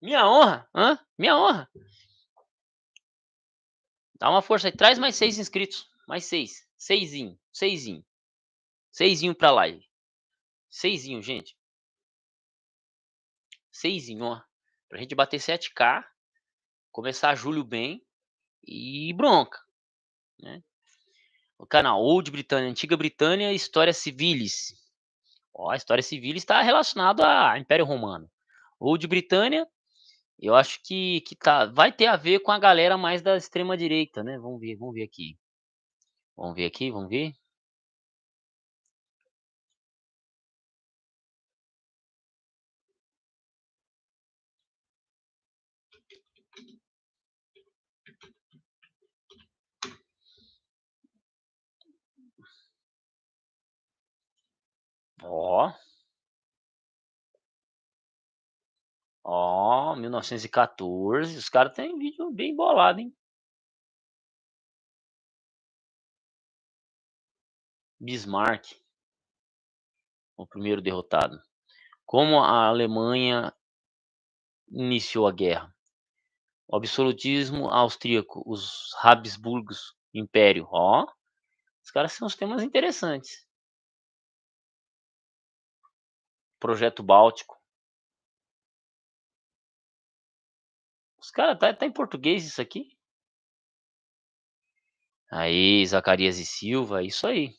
Minha honra, hã? Minha honra. Dá uma força aí. Traz mais 6 inscritos. Mais 6. Seisinho. Seisinho. Seisinho pra live. Seisinho, gente. Seisinho, ó. Pra gente bater 7K, começar julho bem e bronca, né. O canal Old Britânia, Antiga Britânia, História Civilis. Ó, a História Civilis está relacionado a Império Romano. Old Britânia, eu acho que vai ter a ver com a galera mais da extrema direita, né. Vamos ver aqui. Vamos ver aqui, vamos ver. Ó, ó, 1914, os caras têm vídeo bem bolado, hein. Bismarck, o primeiro derrotado. Como a Alemanha iniciou a guerra. O absolutismo austríaco, os Habsburgos, Império. Ó, os caras são uns temas interessantes. Projeto Báltico. Os caras tá em português isso aqui? Aí, Zacarias e Silva, isso aí.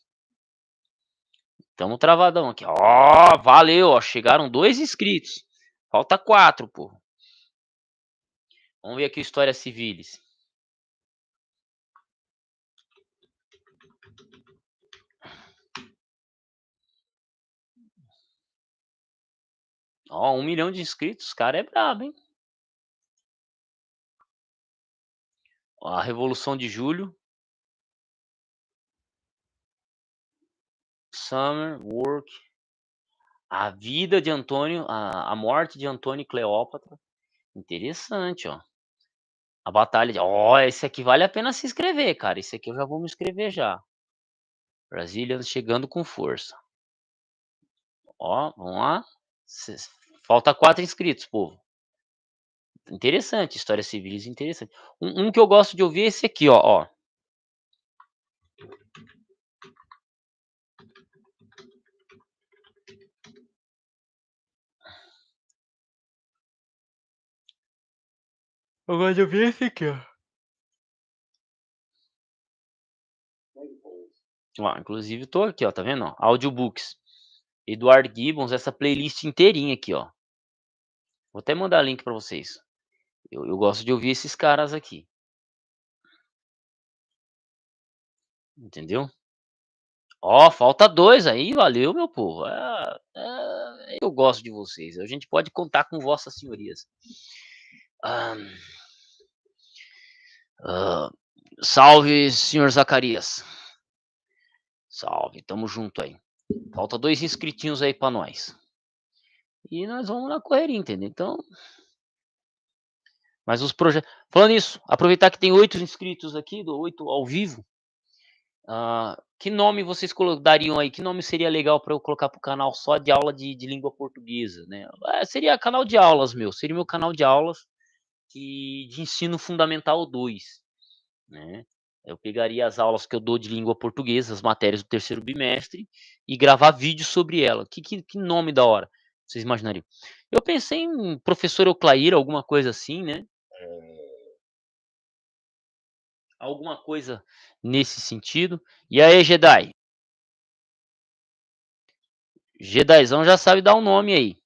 Tamo travadão aqui. Ó, valeu, ó, chegaram 2 inscritos. Falta 4, pô. Vamos ver aqui o História Civilis. Ó, 1 milhão de inscritos, o cara é brabo, hein. Ó, a Revolução de Julho. Summer, Work. A vida de Antônio, a morte de Antônio e Cleópatra. Interessante, ó. A batalha de ó, esse aqui vale a pena se inscrever, cara. Esse aqui eu já vou me inscrever já. Brasília chegando com força. Ó, vamos lá. Ses Falta 4 inscritos, povo. Interessante, história civis interessante. Um que eu gosto de ouvir é esse aqui, ó. Eu gosto de ouvir esse aqui, ó. Ó, inclusive tô aqui, ó, tá vendo, ó? Audiobooks. Eduardo Gibbons, essa playlist inteirinha aqui, ó. Vou até mandar link pra vocês. Eu gosto de ouvir esses caras aqui, entendeu? Ó, falta 2 aí, valeu meu povo. Eu gosto de vocês, a gente pode contar com vossas senhorias. Hã, hã, salve senhor Zacarias. Salve, tamo junto aí. Falta 2 inscritinhos aí pra nós. E nós vamos na correria, entendeu? Então, mas os projetos falando nisso, aproveitar que tem 8 inscritos aqui, do 8 ao vivo, que nome vocês dariam aí? Que nome seria legal para eu colocar para o canal só de aula de língua portuguesa, né? Seria canal de aulas meu, seria meu canal de aulas de ensino fundamental 2, né? Eu pegaria as aulas que eu dou de língua portuguesa, as matérias do terceiro bimestre, e gravar vídeo sobre ela. Que nome da hora vocês imaginariam? Eu pensei em professor Euclair, alguma coisa assim, né? Alguma coisa nesse sentido. E aí, Jedi? Jedizão já sabe dar um nome aí.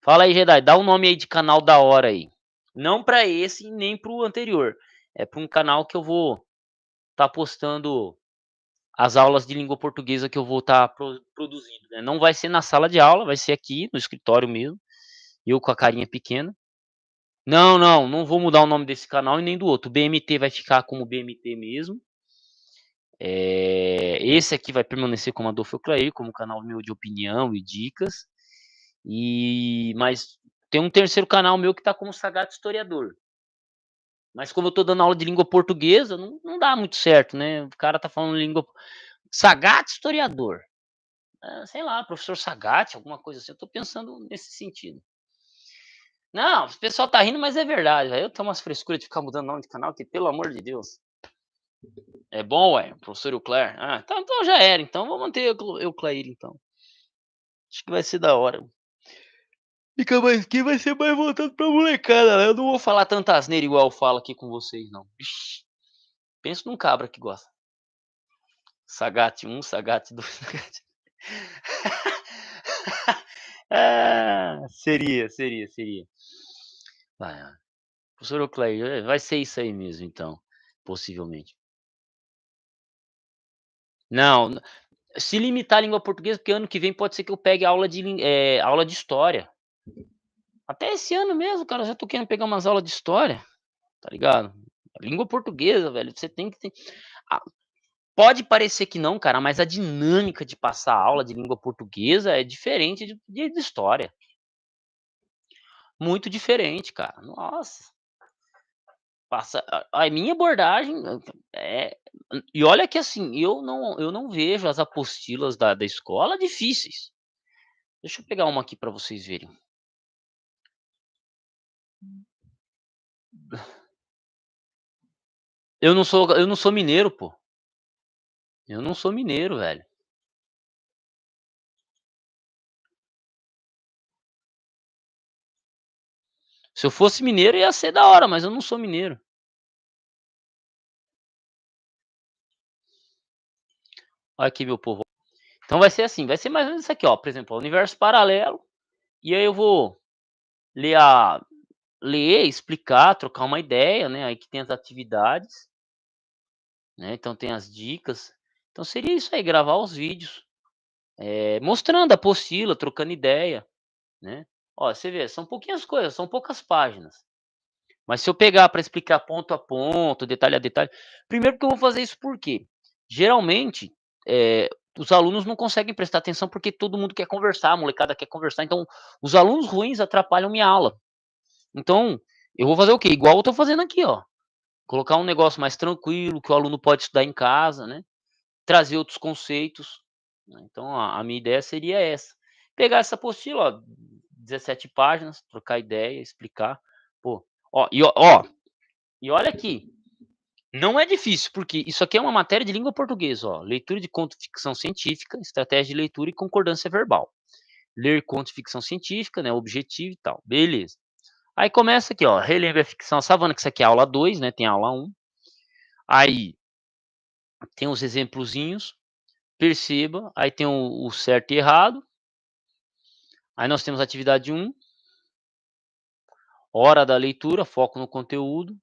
Fala aí, Jedi, dá um nome aí de canal da hora aí. Não para esse nem para o anterior. É para um canal que eu vou estar postando as aulas de língua portuguesa que eu vou estar produzindo, né? Não vai ser na sala de aula, vai ser aqui no escritório mesmo. Eu com a carinha pequena. Não, não, não vou mudar o nome desse canal e nem do outro. O BMT vai ficar como BMT mesmo. Esse aqui vai permanecer como Adolfo Clay, como canal meu de opinião e dicas. Mas tem um terceiro canal meu que tá como Sagato Historiador. Mas como eu tô dando aula de língua portuguesa, não dá muito certo, né? O cara tá falando língua Sagato Historiador. Sei lá, professor Sagatti, alguma coisa assim. Eu tô pensando nesse sentido. Não, o pessoal tá rindo, mas é verdade, velho. Eu tenho umas frescuras de ficar mudando nome de canal, que pelo amor de Deus. É bom, ué, professor Euclair. Então já era. Então vou manter Euclair, então. Acho que vai ser da hora. Fica mais que vai ser mais voltado pra molecada, né, eu não vou falar tanta asneira igual eu falo aqui com vocês não. Vixe, pensa num cabra que gosta. Sagat 1, Sagat 2, Sagat ah, seria. Vai, professor Eucleide, vai ser isso aí mesmo então, possivelmente. Não, se limitar à língua portuguesa, porque ano que vem pode ser que eu pegue aula de história. Até esse ano mesmo, cara, eu já tô querendo pegar umas aulas de história, tá ligado? Língua portuguesa, velho, você tem que ter a pode parecer que não, cara, mas a dinâmica de passar aula de língua portuguesa é diferente de história. Muito diferente, cara. Nossa, passa a minha abordagem é e olha que, assim, eu não vejo as apostilas da escola difíceis. Deixa eu pegar uma aqui pra vocês verem. Eu não sou mineiro, pô. Eu não sou mineiro, velho. Se eu fosse mineiro ia ser da hora, mas eu não sou mineiro. Olha aqui, meu povo. Então vai ser assim, vai ser mais ou menos isso aqui, ó, por exemplo, universo paralelo, e aí eu vou ler a ler, explicar, trocar uma ideia, né, aí que tem as atividades, né, então tem as dicas. Então seria isso aí, gravar os vídeos, mostrando a apostila, trocando ideia, né. Ó, você vê, são pouquinhas coisas, são poucas páginas. Mas se eu pegar para explicar ponto a ponto, detalhe a detalhe, primeiro que eu vou fazer isso por quê? Geralmente, os alunos não conseguem prestar atenção, porque todo mundo quer conversar, a molecada quer conversar, então os alunos ruins atrapalham minha aula. Então, eu vou fazer o quê? Igual eu tô fazendo aqui, ó, colocar um negócio mais tranquilo, que o aluno pode estudar em casa, né, trazer outros conceitos, né, então a minha ideia seria essa. Pegar essa apostila, ó, 17 páginas, trocar ideia, explicar, pô, e olha aqui, não é difícil, porque isso aqui é uma matéria de língua portuguesa, ó, leitura de conto ficção científica, estratégia de leitura e concordância verbal. Ler conto ficção científica, né, objetivo e tal, beleza. Aí começa aqui, ó, relembre a ficção savana, que isso aqui é aula 2, né, tem aula 1. Aí tem os exemplozinhos, perceba, aí tem o certo e errado. Aí nós temos atividade 1, hora da leitura, foco no conteúdo,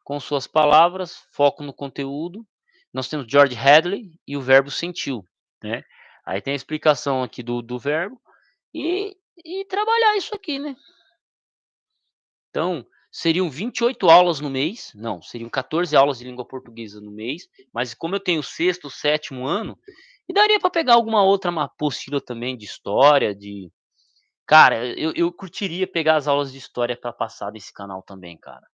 com suas palavras, foco no conteúdo. Nós temos George Hadley e o verbo sentiu, né. Aí tem a explicação aqui do verbo e trabalhar isso aqui, né. Então, seriam 28 aulas no mês, não, seriam 14 aulas de língua portuguesa no mês, mas como eu tenho o sexto, sétimo ano, e daria para pegar alguma outra apostila também de história, de cara, eu curtiria pegar as aulas de história para passar desse canal também, cara.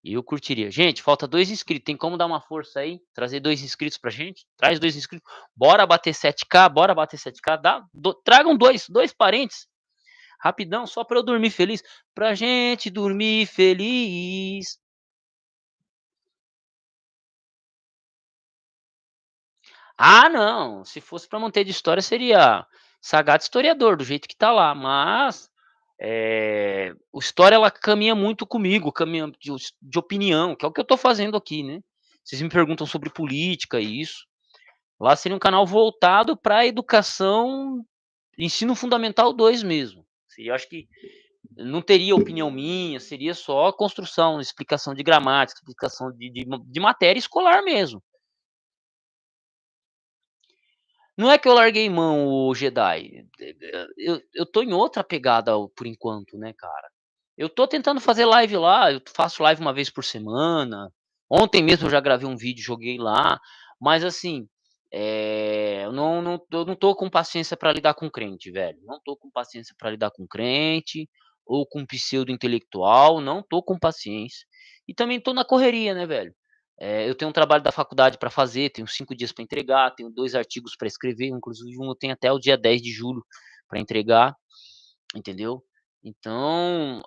Eu curtiria. Gente, falta 2 inscritos, tem como dar uma força aí? Trazer 2 inscritos pra gente? Traz 2 inscritos. Bora bater 7K, bora bater 7K. Tragam dois parentes, rapidão, só pra eu dormir feliz. Pra gente dormir feliz. Ah, não, se fosse pra manter de história seria Sagat Historiador, do jeito que tá lá, mas, o história ela caminha muito comigo, caminha de opinião, que é o que eu tô fazendo aqui, né. Vocês me perguntam sobre política e isso. Lá seria um canal voltado pra educação, ensino fundamental 2 mesmo. Seria, eu acho que não teria opinião minha, seria só construção, explicação de gramática, explicação de matéria escolar mesmo. Não é que eu larguei mão, o Jedi, eu tô em outra pegada por enquanto, né, cara. Eu tô tentando fazer live lá, eu faço live uma vez por semana. Ontem mesmo eu já gravei um vídeo, joguei lá, mas assim, eu não tô com paciência pra lidar com crente, velho. Não tô com paciência pra lidar com crente, ou com pseudo intelectual, não tô com paciência. E também tô na correria, né, velho. Eu tenho um trabalho da faculdade pra fazer, tenho 5 dias pra entregar, tenho 2 artigos pra escrever, inclusive um eu tenho até o dia 10 de julho pra entregar, entendeu. Então,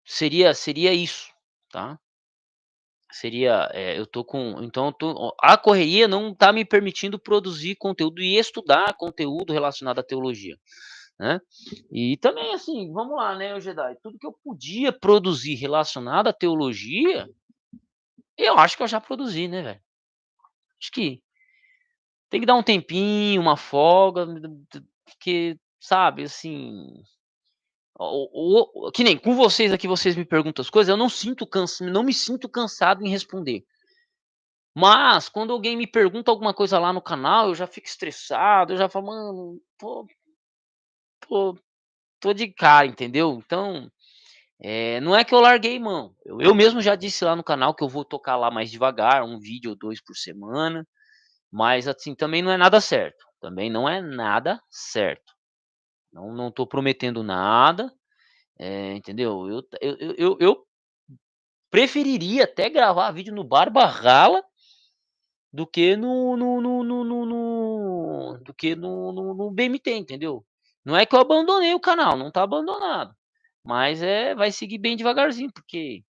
seria isso, tá. seria, eu tô com então eu tô a correria não tá me permitindo produzir conteúdo e estudar conteúdo relacionado à teologia, né. E também, assim, vamos lá, né, o Jedi, tudo que eu podia produzir relacionado à teologia, eu acho que eu já produzi, né, velho. Acho que tem que dar um tempinho, uma folga, porque, sabe, assim, que nem com vocês aqui, vocês me perguntam as coisas, eu não me sinto cansado em responder. Mas quando alguém me pergunta alguma coisa lá no canal, eu já fico estressado, eu já falo: "Mano, tô tô de cara", entendeu. Então, não é que eu larguei mão, eu mesmo já disse lá no canal que eu vou tocar lá mais devagar, um vídeo ou 2 por semana, mas, assim, também não é nada certo, também não é nada certo. Não tô prometendo nada, entendeu. Eu preferiria até gravar vídeo no Barba Rala do que do que no BMT, entendeu. Não é que eu abandonei o canal, não tá abandonado, mas, vai seguir bem devagarzinho, porque,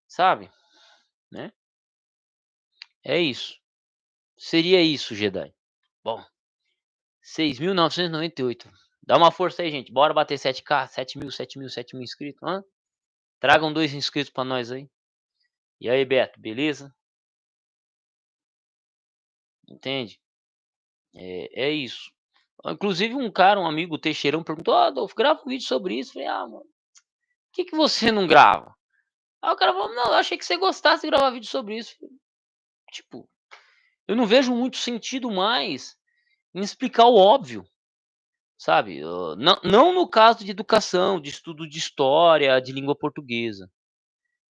sabe, né. É isso, seria isso, Jedi. Bom, 6.998. Dá uma força aí, gente, bora bater 7K, 7.000 inscritos, hã. Tragam 2 inscritos pra nós aí. E aí, Beto, beleza? Entende? É isso. Inclusive um amigo, o Teixeirão, perguntou: "Ah, Adolfo, grava um vídeo sobre isso". Falei: "Ah, mano, por que você não grava?". Aí o cara falou: "Não, eu achei que você gostasse de gravar vídeo sobre isso". Tipo, eu não vejo muito sentido mais em explicar o óbvio, sabe. Não no caso de educação, de estudo de história, de língua portuguesa,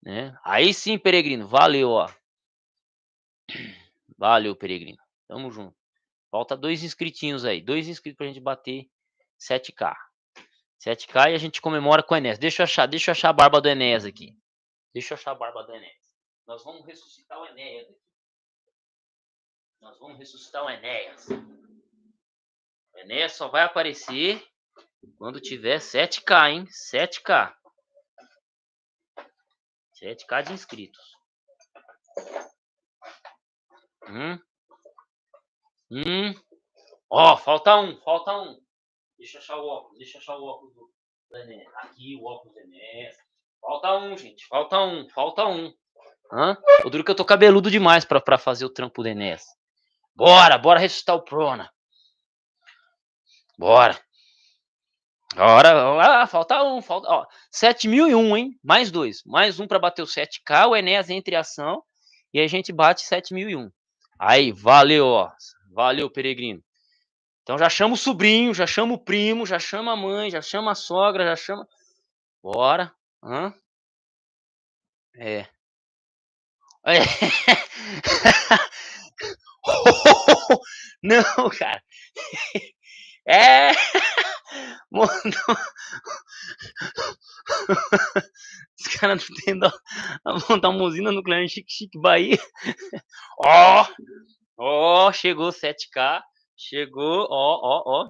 né. Aí sim, Peregrino, valeu, ó. Valeu, Peregrino. Tamo junto. Falta 2 inscritinhos aí, 2 inscritos pra gente bater 7K. 7K e a gente comemora com o Enéas. Deixa eu achar a barba do Enéas aqui. Deixa eu achar a barba do Enéas. Nós vamos ressuscitar o Enéas aqui. Nós vamos ressuscitar o Enéas. O Enéas só vai aparecer quando tiver 7K, hein? 7K. 7K de inscritos. Hum, hum. Ó, falta um, falta um. Deixa eu achar o óculos do Enéas. Aqui o óculos do Enéas. Falta um, gente. Falta um, falta um. Hã? O duro que eu tô cabeludo demais pra fazer o trampo do Enéas. Bora ressuscitar o Prona. Bora. Bora. Ah, falta um, falta, ó, 7.001, hein? Mais 2, mais um pra bater o 7K, o Enéas entra em ação e a gente bate 7.001. Aí, valeu, ó. Valeu, Peregrino. Então já chama o sobrinho, já chama o primo, já chama a mãe, já chama a sogra, já chama. Bora. Hã? É. É. Não, cara. É. Mano, os caras não tem dó a montar uma usina nuclear em Xique-Xique, Bahia. Ó, ó, chegou 7K, chegou, ó.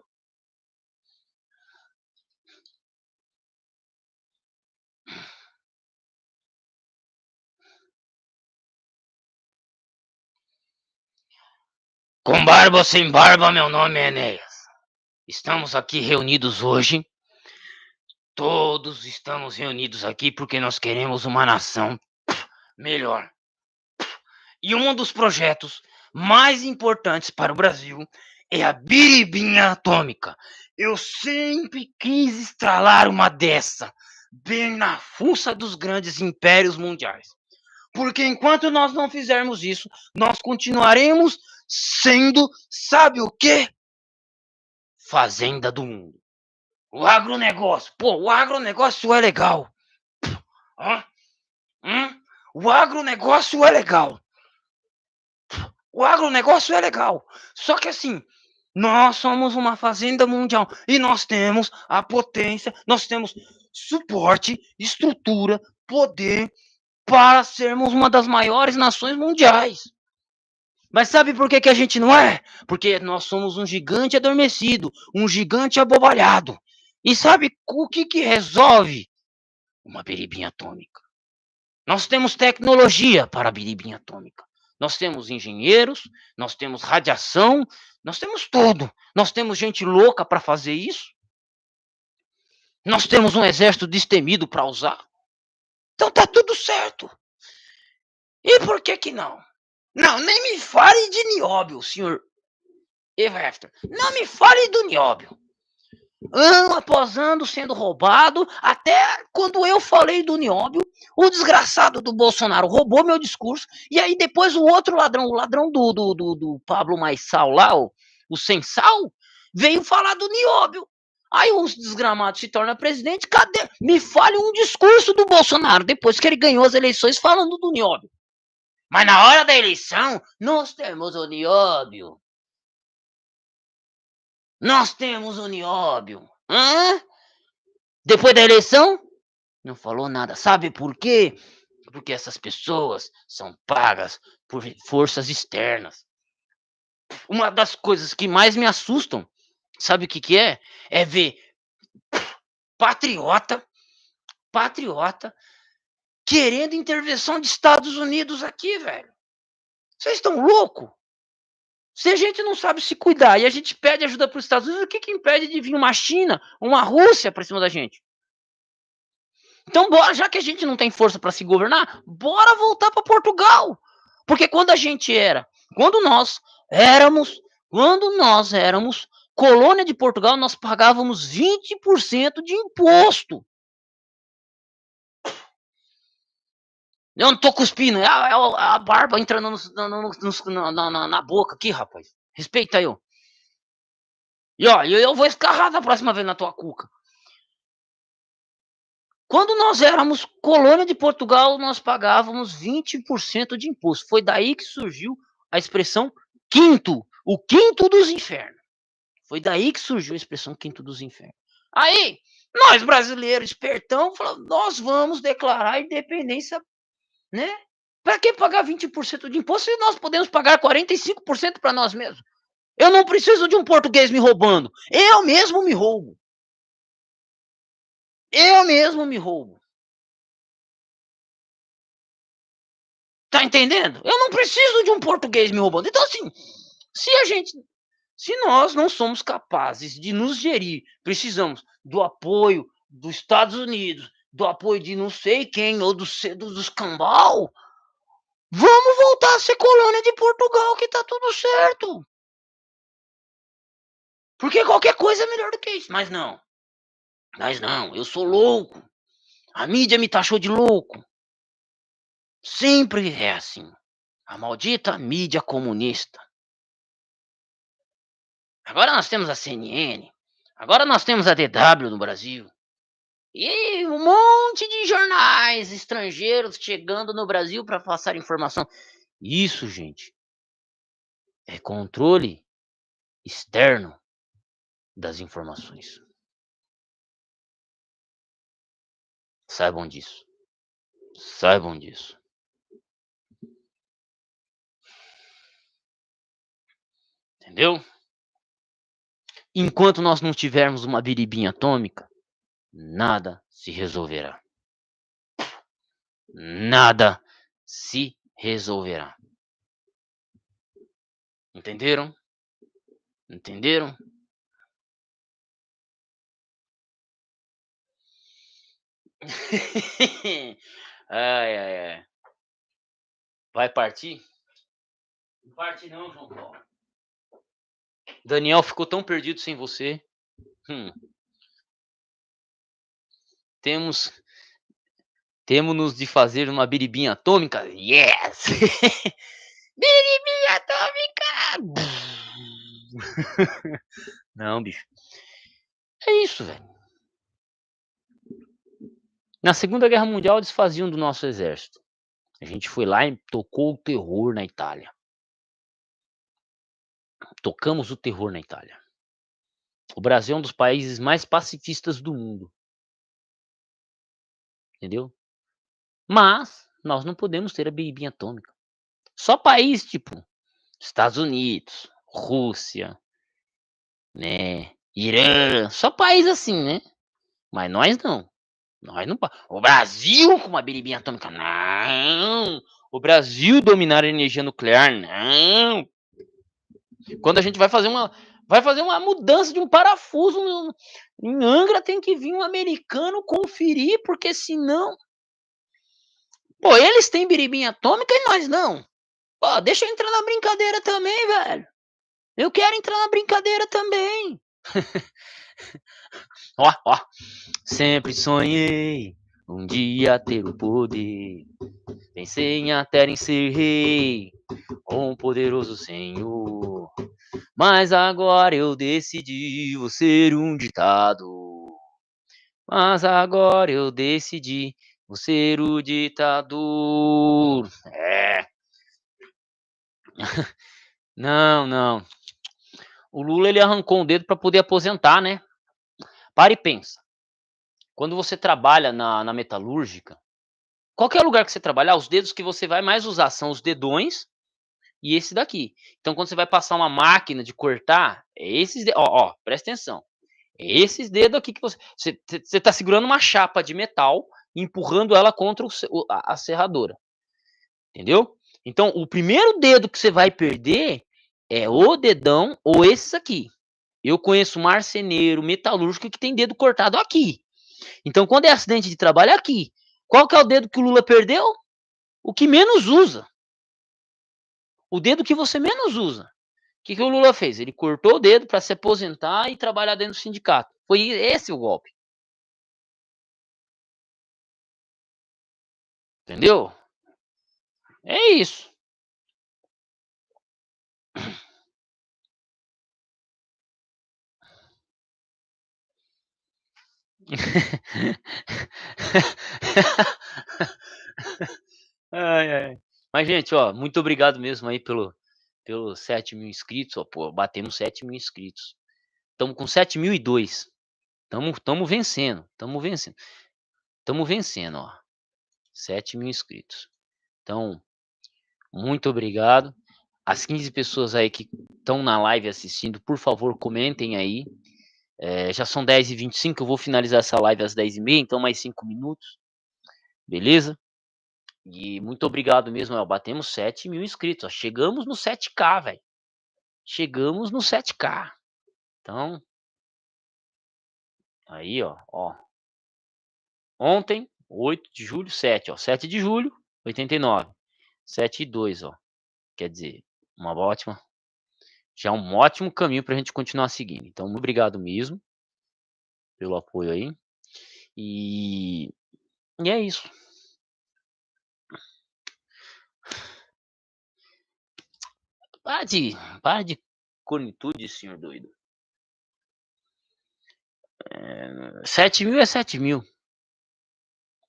Com barba ou sem barba, meu nome é Enéas. Estamos aqui reunidos hoje, todos estamos reunidos aqui porque nós queremos uma nação melhor. E um dos projetos mais importantes para o Brasil é a biribinha atômica. Eu sempre quis estralar uma dessa, bem na fuça dos grandes impérios mundiais. Porque enquanto nós não fizermos isso, nós continuaremos sendo, sabe o quê? Fazenda do mundo. O agronegócio. Pô, o agronegócio é legal. Hã? O agronegócio é legal. O agronegócio é legal. Só que assim, nós somos uma fazenda mundial e nós temos a potência, nós temos suporte, estrutura, poder para sermos uma das maiores nações mundiais. Mas sabe por que a gente não é? Porque nós somos um gigante adormecido, um gigante abobalhado. E sabe o que resolve? Uma biribinha atômica. Nós temos tecnologia para a biribinha atômica. Nós temos engenheiros, nós temos radiação, nós temos tudo. Nós temos gente louca para fazer isso. Nós temos um exército destemido para usar. Então tá tudo certo. E por que que não? Não, nem me fale de nióbio, senhor Everton. Não me fale do nióbio. Ano após ano sendo roubado, até quando eu falei do nióbio, o desgraçado do Bolsonaro roubou meu discurso, e aí depois o outro ladrão, o ladrão do Pablo Maissal lá, o sem sal, veio falar do nióbio. Aí os desgramados se torna presidente, cadê? Me fale um discurso do Bolsonaro, depois que ele ganhou as eleições falando do nióbio. Mas na hora da eleição, nós temos o nióbio. Nós temos o nióbio. Hã? Depois da eleição, não falou nada. Sabe por quê? Porque essas pessoas são pagas por forças externas. Uma das coisas que mais me assustam, sabe o que que é? É ver patriota, patriota, querendo intervenção de Estados Unidos aqui, velho. Vocês estão loucos? Se a gente não sabe se cuidar e a gente pede ajuda para os Estados Unidos, o que que impede de vir uma China, uma Rússia para cima da gente? Então, bora, já que a gente não tem força para se governar, bora voltar para Portugal. Porque quando nós éramos colônia de Portugal, nós pagávamos 20% de imposto. Eu não tô cuspindo, é a barba entrando na boca aqui, rapaz. Respeita eu. E ó, eu vou escarrar da próxima vez na tua cuca. Quando nós éramos colônia de Portugal, nós pagávamos 20% de imposto. Foi daí que surgiu a expressão quinto, o quinto dos infernos. Foi daí que surgiu a expressão quinto dos infernos. Aí, nós brasileiros espertão, falamos, nós vamos declarar a independência, né? Para que pagar 20% de imposto se nós podemos pagar 45% para nós mesmos? Eu não preciso de um português me roubando. Eu mesmo me roubo. Eu mesmo me roubo. Tá entendendo? Eu não preciso de um português me roubando. Então, assim, se nós não somos capazes de nos gerir, precisamos do apoio dos Estados Unidos, do apoio de não sei quem, ou dos cambal, vamos voltar a ser colônia de Portugal, que tá tudo certo. Porque qualquer coisa é melhor do que isso. Mas não, eu sou louco. A mídia me taxou de louco. Sempre é assim. A maldita mídia comunista. Agora nós temos a CNN. Agora nós temos a DW no Brasil. E um monte de jornais estrangeiros chegando no Brasil para passar informação. Isso, gente, é controle externo das informações. Saibam disso. Saibam disso. Entendeu? Enquanto nós não tivermos uma biribinha atômica, nada se resolverá. Nada se resolverá. Entenderam? Entenderam? Ai, ai, ai. Vai partir? Não parte não, João Paulo. Daniel ficou tão perdido sem você. Temos Temos de fazer uma biribinha atômica? Yes! Biribinha atômica! Não, bicho. É isso, velho. Na Segunda Guerra Mundial eles faziam do nosso exército. A gente foi lá e tocou o terror na Itália. Tocamos o terror na Itália. O Brasil é um dos países mais pacifistas do mundo. Entendeu? Mas nós não podemos ter a biribinha atômica. Só país tipo Estados Unidos, Rússia, né, Irã, só país assim, né? Mas nós não. Nós não po o Brasil com uma biribinha atômica, não. O Brasil dominar a energia nuclear, não. Quando a gente vai fazer uma mudança de um parafuso em Angra, tem que vir um americano conferir, porque senão pô, eles têm biribinha atômica e nós não. Pô, deixa eu entrar na brincadeira também, velho. Eu quero entrar na brincadeira também. Ó, ó. Sempre sonhei um dia ter o poder. Pensei em até em ser rei, um poderoso senhor. Mas agora eu decidi vou ser um ditador. Mas agora eu decidi vou ser o ditador. É. Não, não. O Lula ele arrancou um dedo para poder aposentar, né? Para e pensa. Quando você trabalha na metalúrgica, qualquer lugar que você trabalhar, os dedos que você vai mais usar são os dedões e esse daqui. Então, quando você vai passar uma máquina de cortar, é esses dedos. Ó, presta atenção. É esses dedos aqui que você tá segurando uma chapa de metal e empurrando ela contra a serradora. Entendeu? Então, o primeiro dedo que você vai perder é o dedão ou esses aqui. Eu conheço marceneiro, metalúrgico que tem dedo cortado aqui. Então, quando é acidente de trabalho, é aqui. Qual que é o dedo que o Lula perdeu? O que menos usa. O dedo que você menos usa. O que o Lula fez? Ele cortou o dedo para se aposentar e trabalhar dentro do sindicato. Foi esse o golpe. Entendeu? É isso. Ai, ai. Mas, gente, ó, muito obrigado mesmo aí pelos 7.000 inscritos. Ó, pô, batemos 7.000 inscritos. Estamos com 7.002. Estamos vencendo. Estamos vencendo. Estamos vencendo, ó. 7.000 inscritos. Então, muito obrigado. As 15 pessoas aí que estão na live assistindo, por favor, comentem aí. Já são 10h25, eu vou finalizar essa live às 10h30, então mais 5 minutos, beleza? E muito obrigado mesmo, batemos 7.000 inscritos, ó, chegamos no 7K, velho. Chegamos no 7K. Então, aí, ó. Ontem, 8 de julho, 7, ó. 7 de julho, 89. 7 e 2, ó. Quer dizer, uma ótima, já um ótimo caminho pra gente continuar seguindo. Então, muito obrigado mesmo pelo apoio aí. E, e é isso. Para de cornitude, senhor doido. 7.000 é 7.000.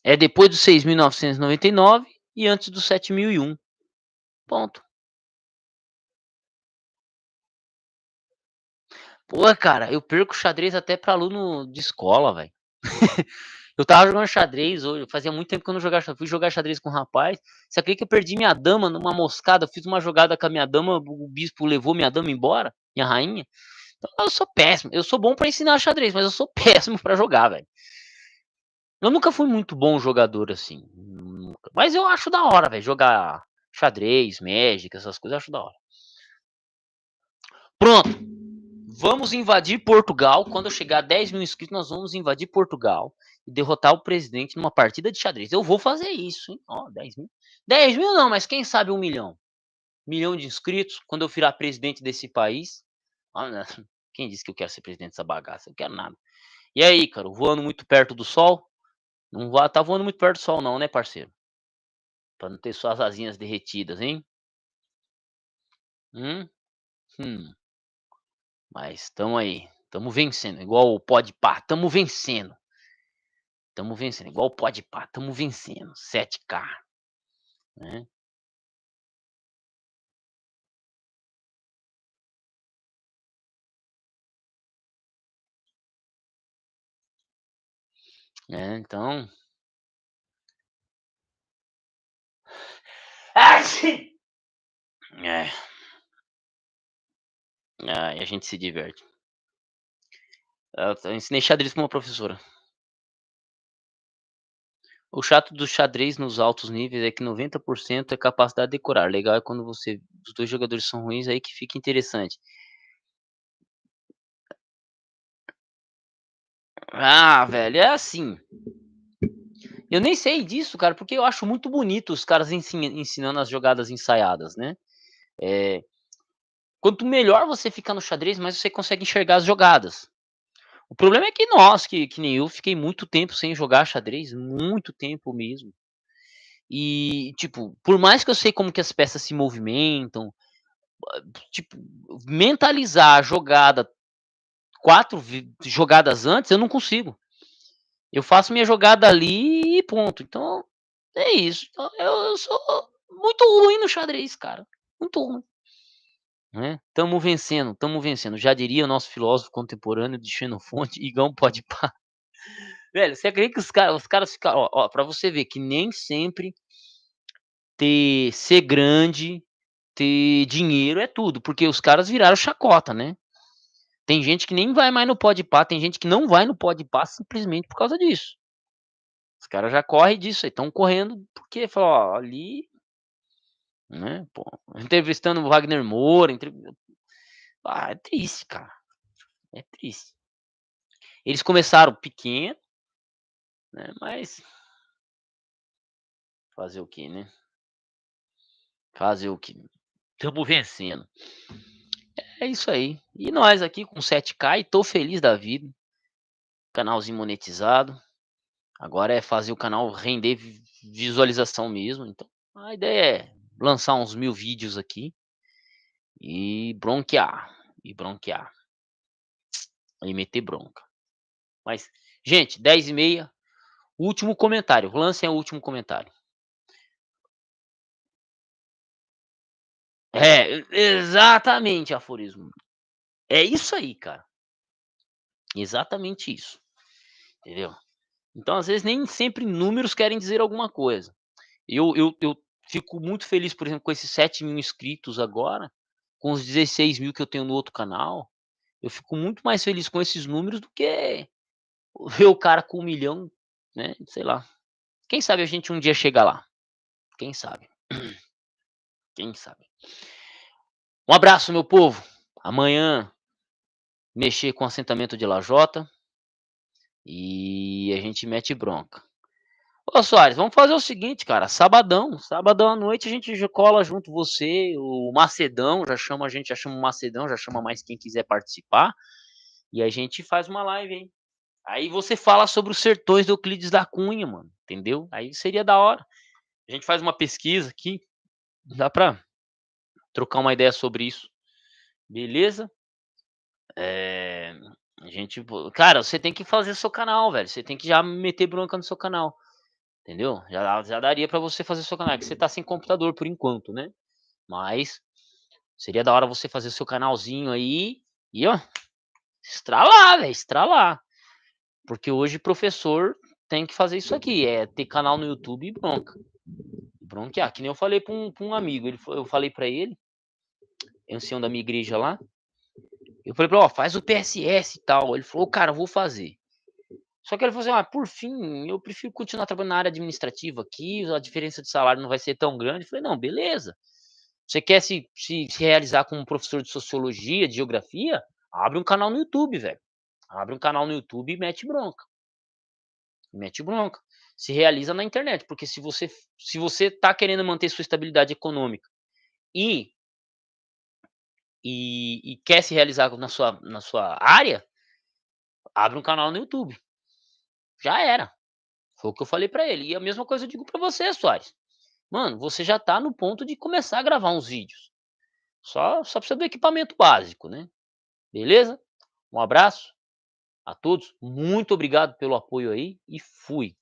É depois dos 6.999 e antes dos 7.001. Ponto. Pô, cara, eu perco xadrez até pra aluno de escola, velho. Eu tava jogando xadrez hoje, fazia muito tempo que eu não jogava xadrez. Fui jogar xadrez com um rapaz. Você acredita que eu perdi minha dama numa moscada? Fiz uma jogada com a minha dama, o bispo levou minha dama embora, minha rainha. Então, eu sou péssimo. Eu sou bom pra ensinar xadrez, mas eu sou péssimo pra jogar, velho. Eu nunca fui muito bom jogador assim, nunca. Mas eu acho da hora, velho, jogar xadrez, Magic, essas coisas, eu acho da hora. Pronto, vamos invadir Portugal. Quando eu chegar a 10.000 inscritos, nós vamos invadir Portugal e derrotar o presidente numa partida de xadrez. Eu vou fazer isso, hein? Ó, 10.000. 10.000 não, mas quem sabe 1 milhão. 1 milhão de inscritos, quando eu virar presidente desse país. Ah, não. Quem disse que eu quero ser presidente dessa bagaça? Eu quero nada. E aí, cara, voando muito perto do sol? Não vai tá voando muito perto do sol não, né, parceiro? Pra não ter suas asinhas derretidas, hein? Hum? Hum. Mas tamo aí, tamo vencendo, igual o Podpah, tamo vencendo. Tamo vencendo, igual o Podpah, tamo vencendo. 7K, né? Então. Ah, sim! É. E a gente se diverte. Eu ensinei xadrez pra uma professora. O chato do xadrez nos altos níveis é que 90% é capacidade de decorar. Legal é quando os 2 jogadores são ruins, aí que fica interessante. Ah, velho, é assim, eu nem sei disso, cara, porque eu acho muito bonito os caras ensinando as jogadas ensaiadas, né. Eh, Quanto melhor você ficar no xadrez, mais você consegue enxergar as jogadas. O problema é que nós, que nem eu, fiquei muito tempo sem jogar xadrez, muito tempo mesmo. E, tipo, por mais que eu sei como que as peças se movimentam, tipo, mentalizar a jogada 4 jogadas antes, eu não consigo. Eu faço minha jogada ali e ponto. Então, é isso. Então, eu sou muito ruim no xadrez, cara, muito ruim, né. Estamos vencendo, estamos vencendo. Já diria o nosso filósofo contemporâneo de Xenofonte: "Igão pode pá". Velho, você acredita que os caras ficaram, ó, pra você ver que nem sempre ser grande, ter dinheiro é tudo, porque os caras viraram chacota, né. Tem gente que nem vai mais no Podpah, tem gente que não vai no Podpah simplesmente por causa disso. Os caras já correm disso aí, estão correndo porque falou: "Ó, ali", né, pô, entrevistando o Wagner Moura, é triste, cara, é triste. Eles começaram pequeno, né, mas fazer o quê, né, fazer o quê? Estamos vencendo. É isso aí. E nós aqui com 7K e tô feliz da vida, canalzinho monetizado, agora é fazer o canal render visualização mesmo, então a ideia é lançar uns 1000 vídeos aqui e bronquear, e bronquear, e meter bronca. Mas, gente, 10h30, último comentário, lancem o último comentário. É, exatamente, aforismo. É isso aí, cara, exatamente isso, entendeu. Então, às vezes, nem sempre números querem dizer alguma coisa. Eu fico muito feliz, por exemplo, com esses 7.000 inscritos agora, com os 16.000 que eu tenho no outro canal, eu fico muito mais feliz com esses números do que ver o cara com 1.000.000, né, sei lá. Quem sabe a gente um dia chega lá, quem sabe, quem sabe. Um abraço, meu povo, amanhã mexer com o assentamento de lajota, e a gente mete bronca. Ô Soares, vamos fazer o seguinte, cara, sabadão à noite a gente já cola junto, você, o Macedão, já chama a gente, já chama o Macedão, já chama mais quem quiser participar, e a gente faz uma live, hein. Aí você fala sobre os sertões do Euclides da Cunha, mano, entendeu? Aí seria da hora. A gente faz uma pesquisa aqui, dá pra trocar uma ideia sobre isso, beleza? Eh, a gente cara, você tem que fazer seu canal, velho, você tem que já meter bronca no seu canal. Entendeu? Já daria pra você fazer seu canal, é que você tá sem computador por enquanto, né. Mas seria da hora você fazer seu canalzinho aí e, ó, estralar, velho, estralar. Porque hoje professor tem que fazer isso aqui, é ter canal no YouTube e bronca. Bronquear, que nem eu falei pra um amigo, eu falei pra ele, ancião da minha igreja lá, eu falei pra ele: "Ó, faz o PSS e tal", ele falou: "Cara, eu vou fazer". Só que ele falou assim: "Ah, por fim, eu prefiro continuar trabalhando na área administrativa aqui, a diferença de salário não vai ser tão grande". Eu falei: "Não, beleza. Você quer se realizar como professor de sociologia, de geografia? Abre um canal no YouTube, velho. Abre um canal no YouTube e mete bronca, mete bronca. Se realiza na internet, porque se você tá querendo manter sua estabilidade econômica e e quer se realizar na sua área, abre um canal no YouTube, já era". Foi o que eu falei pra ele. E a mesma coisa eu digo pra você, Soares. Mano, você já tá no ponto de começar a gravar uns vídeos. Só precisa do equipamento básico, né. Beleza? Um abraço a todos, muito obrigado pelo apoio aí e fui.